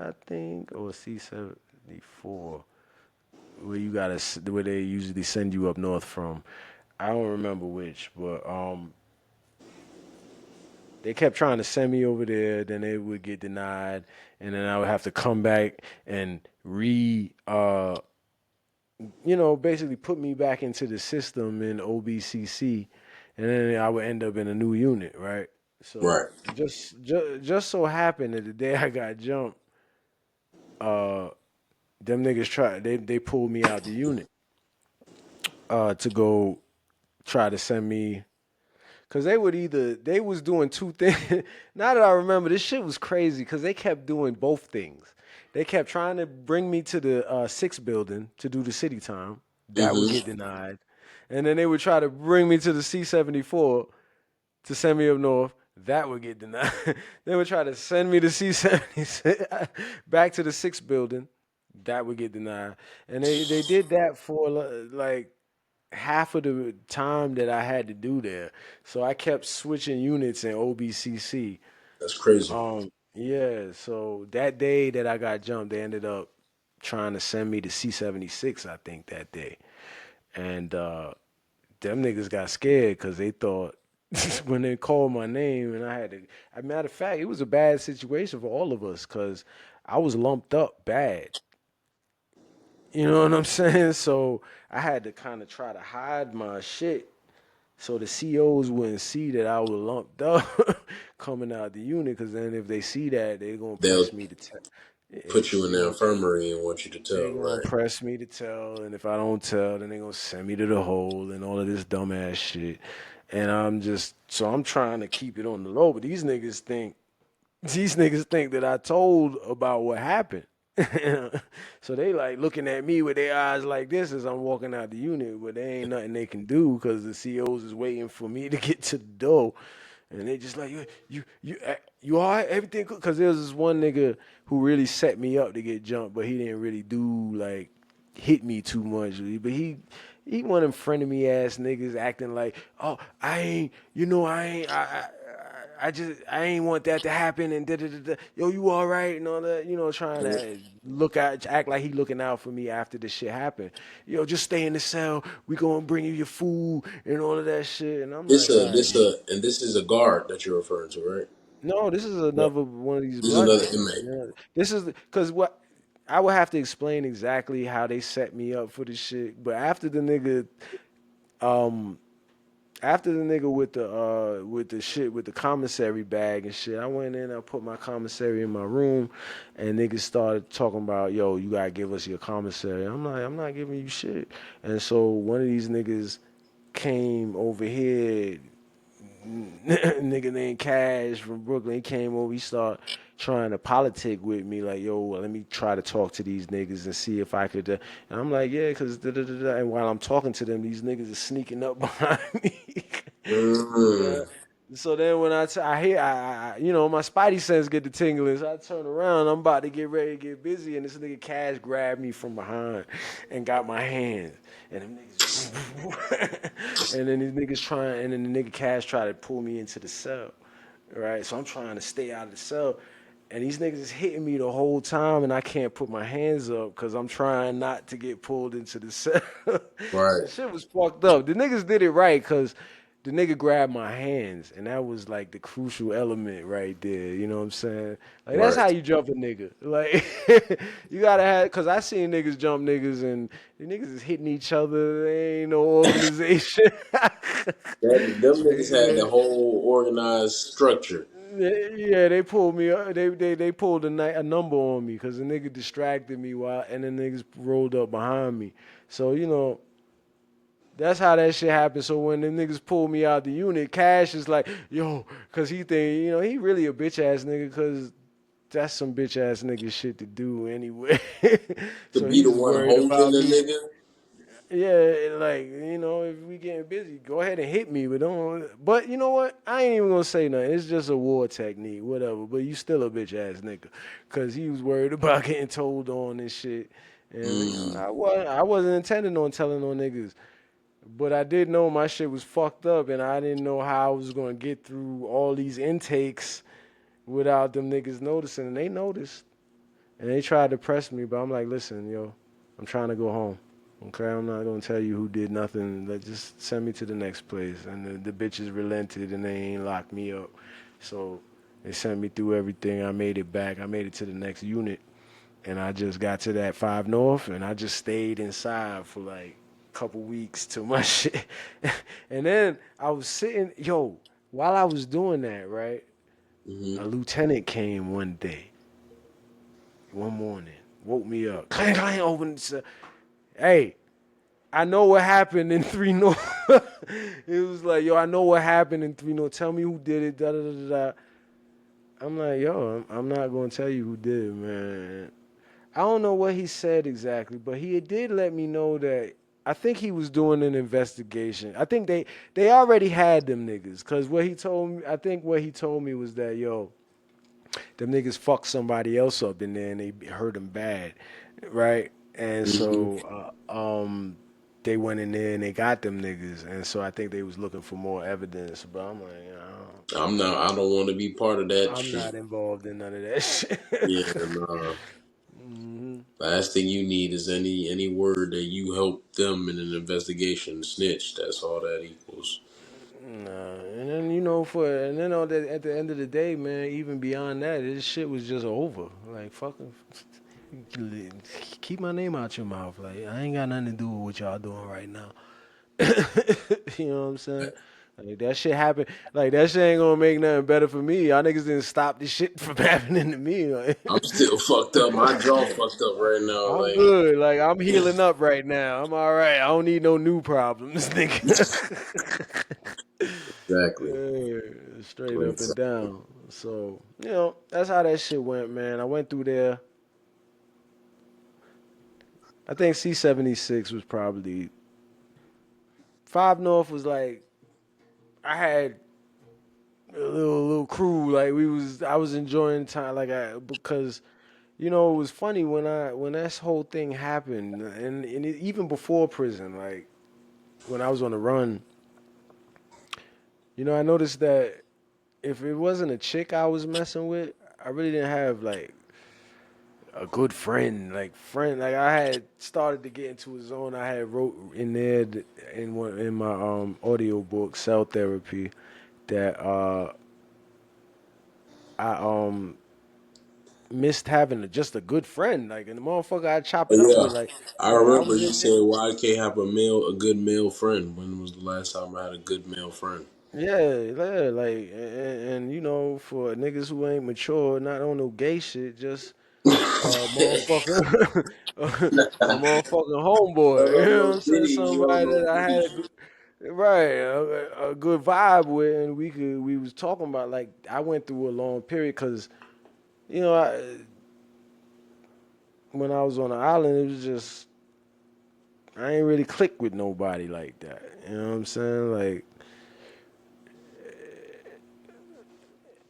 I think, or C-74, where they usually send you up north from. I don't remember which, but they kept trying to send me over there, then they would get denied, and then I would have to come back and basically put me back into the system in OBCC, and then I would end up in a new unit, right? right. So just so happened that the day I got jumped, uh, them niggas they pulled me out the unit to go try to send me. Cause they was doing two things. Now that I remember, this shit was crazy. Cause they kept doing both things. They kept trying to bring me to the six building to do the city time. That would get Mm-hmm. denied, and then they would try to bring me to the C-74 to send me up north. that would get denied. They would try to send me to C-76 back to the 6th building. That would get denied. And they did that for like half of the time that I had to do there. So I kept switching units in OBCC. That's crazy. Yeah, so that day that I got jumped, they ended up trying to send me to C-76, I think, that day. And them niggas got scared because they thought when they called my name and I had to. As a matter of fact, it was a bad situation for all of us because I was lumped up bad. You know what I'm saying? So I had to kind of try to hide my shit so the COs wouldn't see that I was lumped up coming out the unit. Because then if they see that, they're gonna They'll press me to tell. put you in You the know, infirmary and want you to they tell, gonna right? press me to tell, and if I don't tell, then they gonna send me to the hole and all of this dumbass shit. And I'm trying to keep it on the low, but these niggas think that I told about what happened. So they like looking at me with their eyes like this as I'm walking out the unit, but there ain't nothing they can do because the COs is waiting for me to get to the door. And they just like you all right? Everything good? Cause there was this one nigga who really set me up to get jumped, but he didn't really do like hit me too much. But he one of them frenemy ass niggas acting like, oh, I ain't, I ain't, I ain't want that to happen and da da da da. Yo, you all right and all that, trying to act like he looking out for me after this shit happened. Yo, just stay in the cell. We gonna bring you your food and all of that shit. And I'm like, all right, man. This is a guard that you're referring to, right? No, this is No, another one of these this is black another niggas. inmate. Yeah. This is because what I would have to explain exactly how they set me up for this shit. But um, after the nigga with the shit with the commissary bag and shit, I went in, I put my commissary in my room, and niggas started talking about, yo, you gotta give us your commissary. I'm like, I'm not giving you shit. And so one of these niggas came over here, nigga named Cash from Brooklyn. He came over. He started trying to politic with me, like, yo, well, let me try to talk to these niggas and see if I could. And I'm like, yeah, because da da da da. And while I'm talking to them, these niggas are sneaking up behind me. Mm. Yeah. So then when I hear, my spidey sense get the tingling. So I turn around, I'm about to get ready to get busy, and this nigga Cash grabbed me from behind and got my hands. And them niggas, and then these niggas and then the nigga Cash tried to pull me into the cell, right? So I'm trying to stay out of the cell. And these niggas is hitting me the whole time, and I can't put my hands up because I'm trying not to get pulled into the cell. Right. The shit was fucked up. The niggas did it right because the nigga grabbed my hands, and that was like the crucial element right there. You know what I'm saying? Like that's Right. how you jump a nigga. Like you gotta have, cause I seen niggas jump niggas, and the niggas is hitting each other. They ain't no organization. Them niggas had the They- whole organized structure. yeah, they pulled me. They pulled a number on me because the nigga distracted me and the niggas rolled up behind me. So that's how that shit happened. So when the niggas pulled me out the unit, Cash is like, yo, cause he think he really a bitch ass nigga, cause that's some bitch ass nigga shit to do anyway. To So be the he's one worried holding about the me. nigga. Yeah, like, if we getting busy, go ahead and hit me, but don't. But you know what? I ain't even gonna say nothing. It's just a war technique, whatever. But you still a bitch ass nigga, cause he was worried about getting told on and shit. And Mm. I wasn't intending on telling on niggas, but I did know my shit was fucked up, and I didn't know how I was gonna get through all these intakes without them niggas noticing. And they noticed, and they tried to press me, but I'm like, listen, yo, I'm trying to go home. Okay, I'm not gonna tell you who did nothing. Just send me to the next place. And the bitches relented and they ain't locked me up. So they sent me through everything. I made it back. I made it to the next unit. And I just got to that 5 North and I just stayed inside for like a couple weeks till my shit. And then I was sitting, while I was doing that, right? Hmm. A lieutenant came one morning, woke me up. Clang, clang, opened the cell. Hey, I know what happened in 3 North. It was like, yo, I know what happened in 3 North. Tell me who did it. Da da da da. Da. I'm like, yo, I'm not gonna tell you who did it, man. I don't know what he said exactly, but he did let me know that I think he was doing an investigation. I think they already had them niggas. Cause what he told me, I think what he told me was that yo, them niggas fucked somebody else up in there and they hurt him bad, right? And Hmm. so they went in there and they got them niggas, and so I think they was looking for more evidence. But I'm like, I'm not. I don't want to be part of that I'm shit. not involved in none of that shit. Yeah, nah. Mhm. Last thing you need is any word that you help them in an investigation snitch. That's all that equals. Nah, and then and then at the end of the day, man, even beyond that, this shit was just over. Like fucking, keep my name out your mouth. Like I ain't got nothing to do with what y'all doing right now. You know what I'm saying? Like that shit happened. Like that shit ain't gonna make nothing better for me. Y'all niggas didn't stop this shit from happening to me. Like, I'm still fucked up. My jaw fucked up right now. I'm Like good. Like I'm healing up right now. I'm all right. I don't need no new problems, nigga. exactly. Yeah, straight up and Exactly. down. So, that's how that shit went, man. I went through there. I think C-76 was probably 5 North was like I had a little crew. Like I was enjoying time because it was funny when this whole thing happened and even before prison, like when I was on the run, I noticed that if it wasn't a chick I was messing with, I really didn't have like a good friend. Like I had started to get into a zone. I had wrote in there in my audiobook Cell Therapy that I missed having just a good friend, like, and the motherfucker I chop But it up yeah, with, like, I I remember was you in saying why I can't have a good male friend. When was the last time I had a good male friend? yeah, like, and for niggas who ain't mature, not on no gay shit, just motherfucker, a motherfucking homeboy. You know what I'm saying? Diddy, you don't Somebody know that I had Diddy. right a good vibe with, and we was talking about like I went through a long period because you know I, when I was on the island, it was just I ain't really click with nobody like that. You know what I'm saying? Like,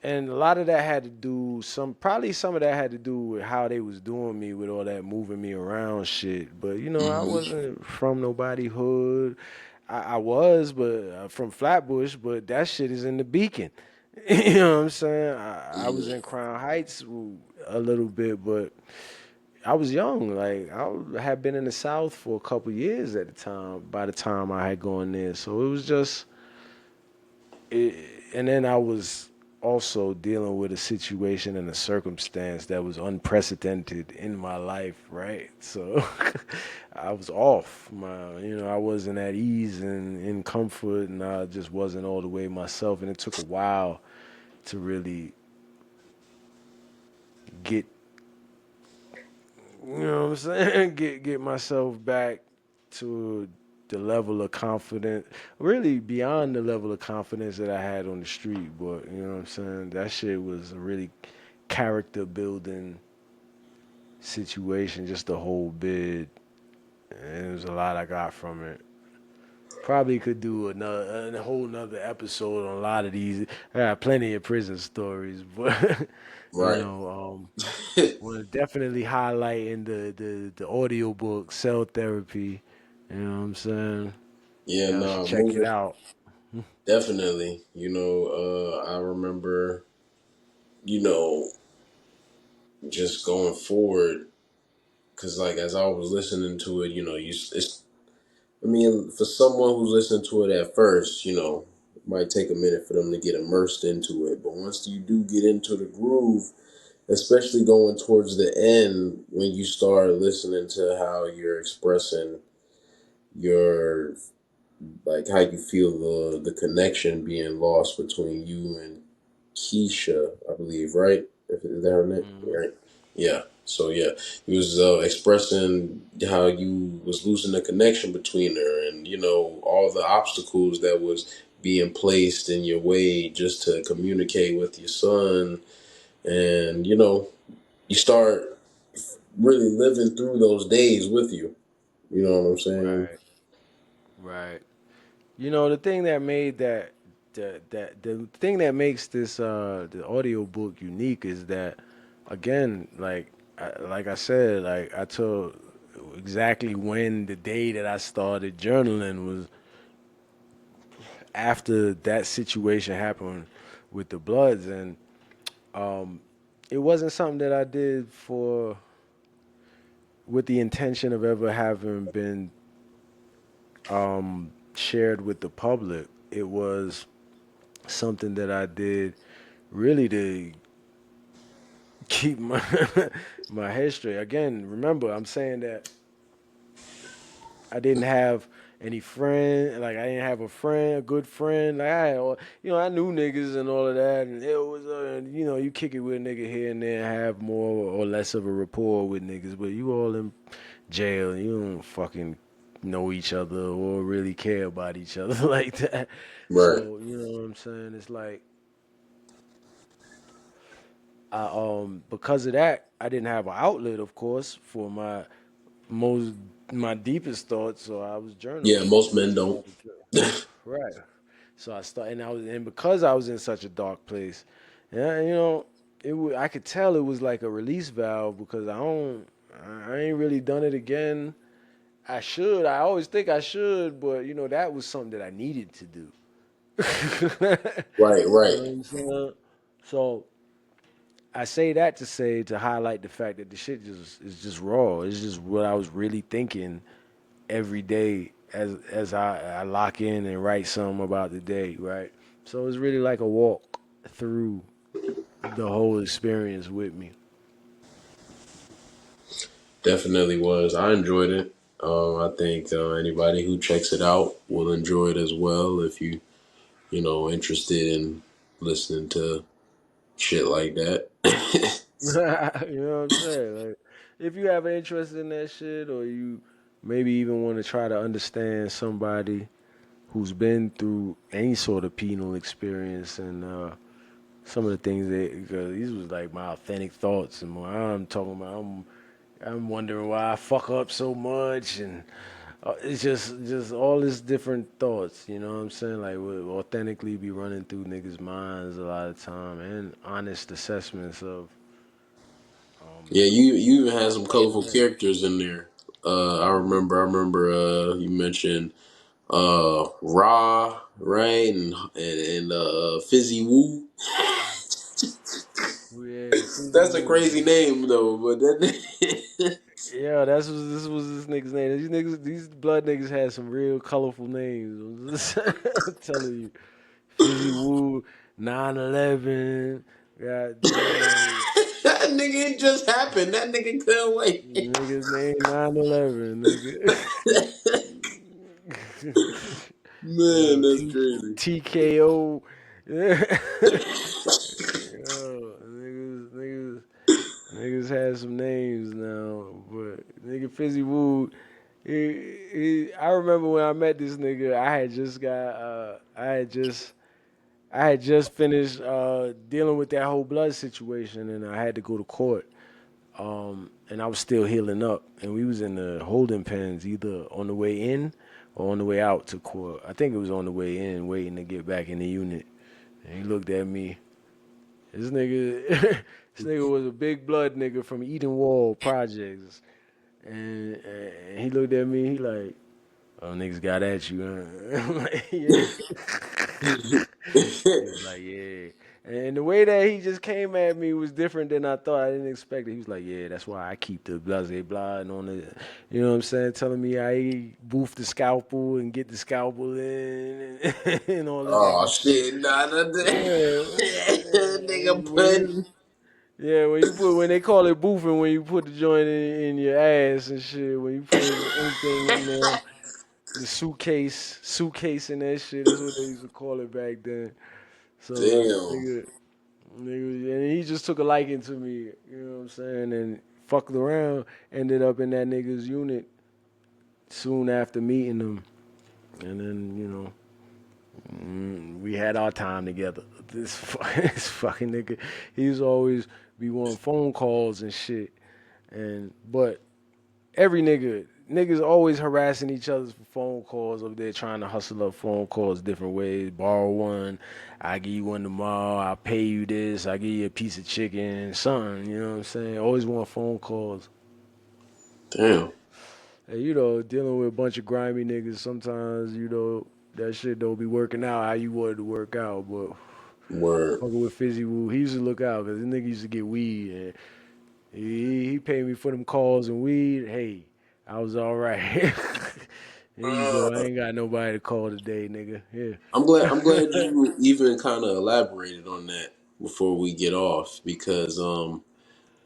and a lot of that had to do probably some of that had to do with how they was doing me with all that moving me around shit. But I Hmm. wasn't from nobody hood. I was, but from Flatbush. But that shit is in the Beacon. You know what I'm saying? I was Yeah. in Crown Heights a little bit, but I was young. Like I had been in the South for a couple years at the time. By the time I had gone there, so it was just it, and then I was also dealing with a situation and a circumstance that was unprecedented in my life, right? So I was off. I wasn't at ease and in comfort, and I just wasn't all the way myself. And it took a while to really get, what I'm saying, get myself back to the level of confidence, really beyond the level of confidence that I had on the street. But you know what I'm saying? That shit was a really character building situation, just the whole bid. And it was a lot I got from it. Probably could do a whole nother episode on a lot of these. I got plenty of prison stories, but you Right. know, want to definitely highlight in the audiobook Cell Therapy. You know what I'm saying? Yeah, Y'all should no, check it moving out. definitely. I remember, you know, just going forward because like as I was listening to it, it's. I mean, for someone who's listening to it at first, it might take a minute for them to get immersed into it. But once you do get into the groove, especially going towards the end, when you start listening to how you're expressing your like how you feel the connection being lost between you and Keisha, I believe, right? Is that her name? Hmm. Right. Yeah. So yeah, he was expressing how you was losing the connection between her, and all the obstacles that was being placed in your way just to communicate with your son, and you start really living through those days with you. You know what I'm saying? Right. Right. You know, the thing that made the thing that makes this the audio book unique is that again, like I said, like I told exactly when the day that I started journaling was after that situation happened with the Bloods, and it wasn't something that I did for with the intention of ever having been shared with the public. It was something that I did really to keep my my head straight. Again, remember, I'm saying that I didn't have any friend, like I didn't have a friend, a good friend. Like I, had, I knew niggas and all of that, and it was, you kick it with a nigga here and there, have more or less of a rapport with niggas, but you all in jail, and you don't fucking know each other or really care about each other like that. Right. So you know what I'm saying? It's like I because of that, I didn't have an outlet, of course, for most my deepest thoughts. So I was Yeah, journaling, most and I men don't. started right. So I started, and because I was in such a dark place, yeah, I could tell it was like a release valve because I ain't really done it again. I should. I always think I should, but that was something that I needed to do. Right, You right. know what I'm saying? So I say that to say to highlight the fact that the shit just is just raw. It's just what I was really thinking every day as I lock in and write something about the day, right? So it's really like a walk through the whole experience with me. Definitely was. I enjoyed it. I think anybody who checks it out will enjoy it as well. If interested in listening to shit like that. You know what I'm saying? Like, if you have an interest in that shit, or you maybe even want to try to understand somebody who's been through any sort of penal experience and some of the things that because these was like my authentic thoughts and more I'm talking about I'm wondering why I fuck up so much and it's just all this different thoughts, you know what I'm saying? Like would authentically be running through niggas' minds a lot of time and honest assessments of Yeah, you even had some what's colorful real. characters in there. I remember you mentioned Ra, right? And Fizzy Woo. Yeah, Fizzy That's a Woo. crazy name though, but that Yeah, this was this nigga's name. These blood niggas had some real colorful names. I'm telling you. Fizzy Woo, 9/11, goddamn, that nigga it just happened. That nigga couldn't wait. niggas name 9/11, nigga. Man, Yo, that's crazy. TKO. Yeah. Yo, niggas had some names now, but nigga Fizzy Woo, I remember when I met this nigga, I had just finished dealing with that whole blood situation, and I had to go to court. And I was still healing up, and we was in the holding pens, either on the way in or on the way out to court. I think it was on the way in, waiting to get back in the unit. And he looked at me. This nigga, this nigga was a big blood nigga from Eden Wall Projects, and he looked at me. He like, "Oh, niggas got at you." Huh? I'm like, yeah. He was like, yeah. And the way that he just came at me was different than I thought. I didn't expect it. He was like, yeah, that's why I keep the blase blah and on the, you know what I'm saying? Telling me I boof the scalpel and get the scalpel in and all this Oh other shit. shit, nah, Yeah. nigga When you, putting. yeah, when they call it boofing, when you put the joint in your ass and shit, when you put anything in there, the suitcase and that shit, that's what they used to call it back then. So like, Damn. nigga, and he just took a liking to me, you know what I'm saying, and fucked around, ended up in that nigga's unit soon after meeting him, and then we had our time together. This fucking nigga, he used to always be wanting phone calls and shit, but every nigga niggas always harassing each other for phone calls up there, trying to hustle up phone calls different ways. Borrow one, I give you one tomorrow. I'll pay you this. I give you a piece of chicken, something. You know what I'm saying? Always want phone calls. Damn. And dealing with a bunch of grimy niggas, sometimes that shit don't be working out how you want it to work out. But Word. fucking with Fizzy Woo, he used to look out because this nigga used to get weed and he paid me for them calls and weed. Hey, I was all right. Here you go. I ain't got nobody to call today, nigga. Yeah. I'm glad you even kind of elaborated on that before we get off because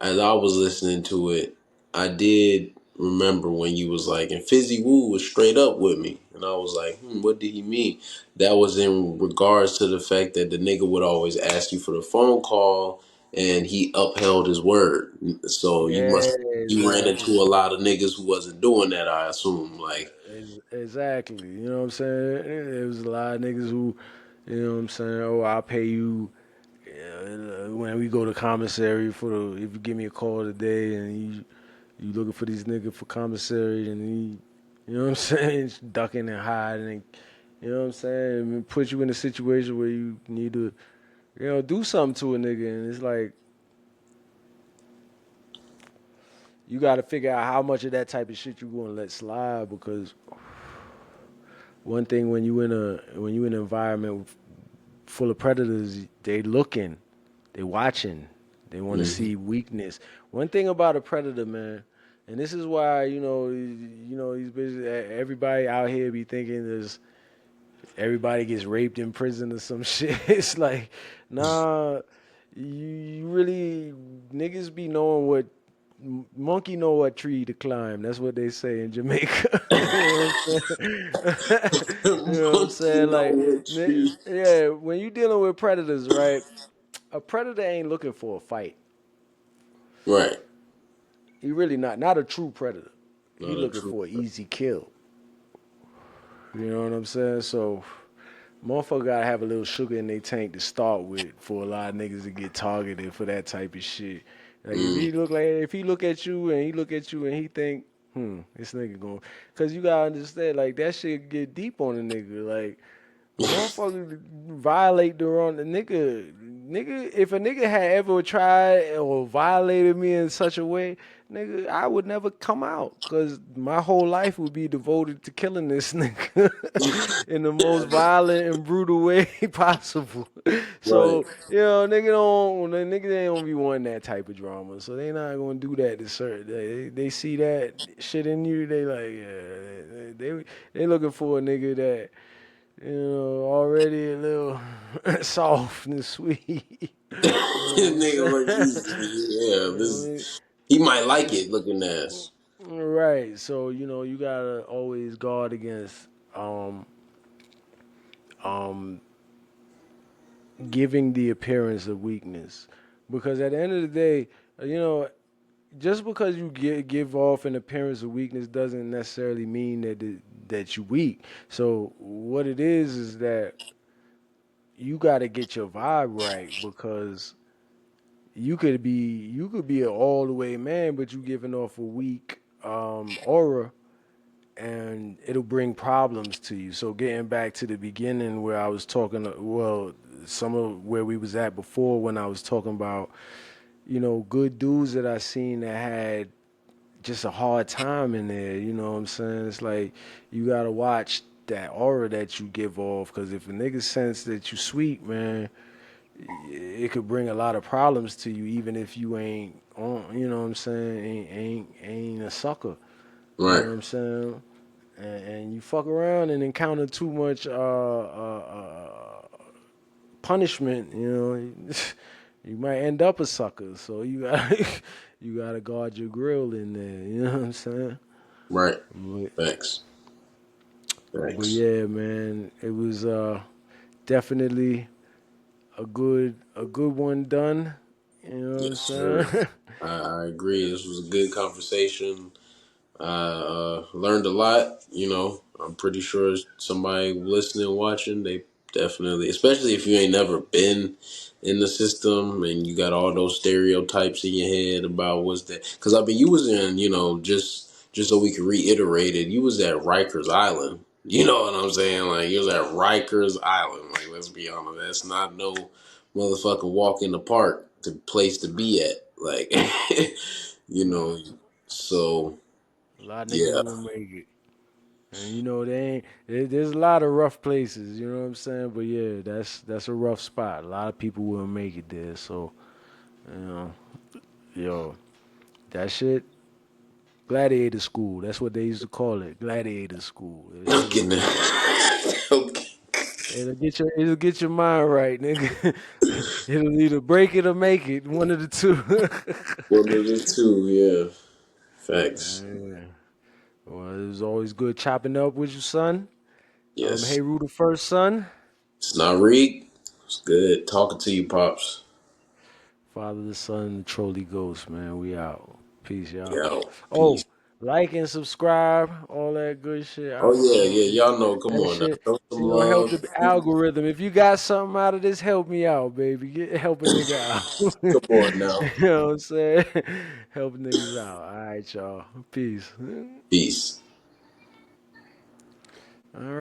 as I was listening to it, I did remember when you was like, and Fizzy Woo was straight up with me, and I was like, what did he mean? That was in regards to the fact that the nigga would always ask you for the phone call, and he upheld his word. So Yeah, you ran into exactly. a lot of niggas who wasn't doing that. I assume, like, Exactly. You know what I'm saying? There was a lot of niggas who, you know what I'm saying? Oh, I'll pay you when we go to commissary if you give me a call today and you looking for these niggas for commissary and you know what I'm saying? Ducking and hiding and, you know what I'm saying? Put you in a situation where you need to, do something to a nigga and it's like, you got to figure out how much of that type of shit you going to let slide because one thing when you in an environment full of predators, they looking, they watching, they want to mhm. see weakness. One thing about a predator, man, and this is why these bitches, everybody out here be thinking there's everybody gets raped in prison or some shit. It's like, nah, you really niggas be knowing what monkey know what tree to climb. That's what they say in Jamaica. You know what I'm saying? You know what I'm Monkey saying? know Like, what tree. yeah, when you dealing with predators, right? A predator ain't looking for a fight. Right, He really not a true predator. He not a looking true. for an easy kill. You know what I'm saying? So motherfucker gotta have a little sugar in their tank to start with for a lot of niggas to get targeted for that type of shit. Like Mm, if he look at you and he look at you and he think, this nigga going, cause you gotta understand like that shit get deep on a nigga. Like motherfucker violate the wrong the nigga. If a nigga had ever tried or violated me in such a way, nigga, I would never come out because my whole life would be devoted to killing this nigga in the most violent and brutal way possible. right, So the nigga they don't be wanting that type of drama, so they not gonna do that to certain. They see that shit in you, they like they looking for a nigga that already a little soft and sweet. You know what I'm nigga look saying? easy. Yeah, You know what I this mean? he might like it looking ass. Right. So, you gotta always guard against um um giving the appearance of weakness. Because at the end of the day, you know, just because you give off an appearance of weakness doesn't necessarily mean that you weak. So what it is that you got to get your vibe right because you could be an all the way man, but you giving off a weak aura, and it'll bring problems to you. So getting back to the beginning where I was talking, well, some of where we was at before when I was talking about good dudes that I seen that had just a hard time in there. You know what I'm saying? It's like you gotta watch that aura that you give off because if a nigga sense that you sweet, man, it could bring a lot of problems to you, even if you ain't on. You know what I'm saying? Ain't a sucker. You know Right, what I'm saying? And you fuck around and encounter too much punishment. You might end up a sucker. So you got you gotta guard your grill in there. You know what I'm saying? right. But, Thanks, but thanks. yeah, man, it was definitely a good one done. You know what I'm Yes, sir. saying? I agree. This was a good conversation. I learned a lot. I'm pretty sure somebody listening, watching, they definitely, especially if you ain't never been in the system and you got all those stereotypes in your head about what's that. Because I mean, you was in, just just so we can reiterate it, you was at Rikers Island. You know what I'm saying? Like, you was at Rikers Island. Like, let's be honest, that's not no motherfucking walk in the park to place to be at. Like, you Nah, know, so a lot of niggas yeah. wouldn't make it. And you know, they ain't there's a lot of rough places, you know what I'm saying? But yeah, that's a rough spot. A lot of people wouldn't make it there. So, you know, yo, that shit, gladiator school. That's what they used to call it. Gladiator school. That I'm shit getting was it. Okay. it'll get your mind right, nigga. It'll either break it or make it. One of the two. One of the two, yeah. Facts. Yeah. Well, it was always good chopping up with you, son. Yes. Heru the first son. It's not rigged. It's good. Talking to you, Pops. Father, the Son, and the Trolley Ghost, man. We out. Peace, y'all. Yo. Peace. Oh, like and subscribe, all that good shit. Oh yeah, yeah. Y'all know. Come That on now. shit, Show some help love. the algorithm. If you got something out of this, help me out, baby. Help a nigga out. Come on now. You know what I'm saying? Help niggas out. All right, y'all. Peace. Peace.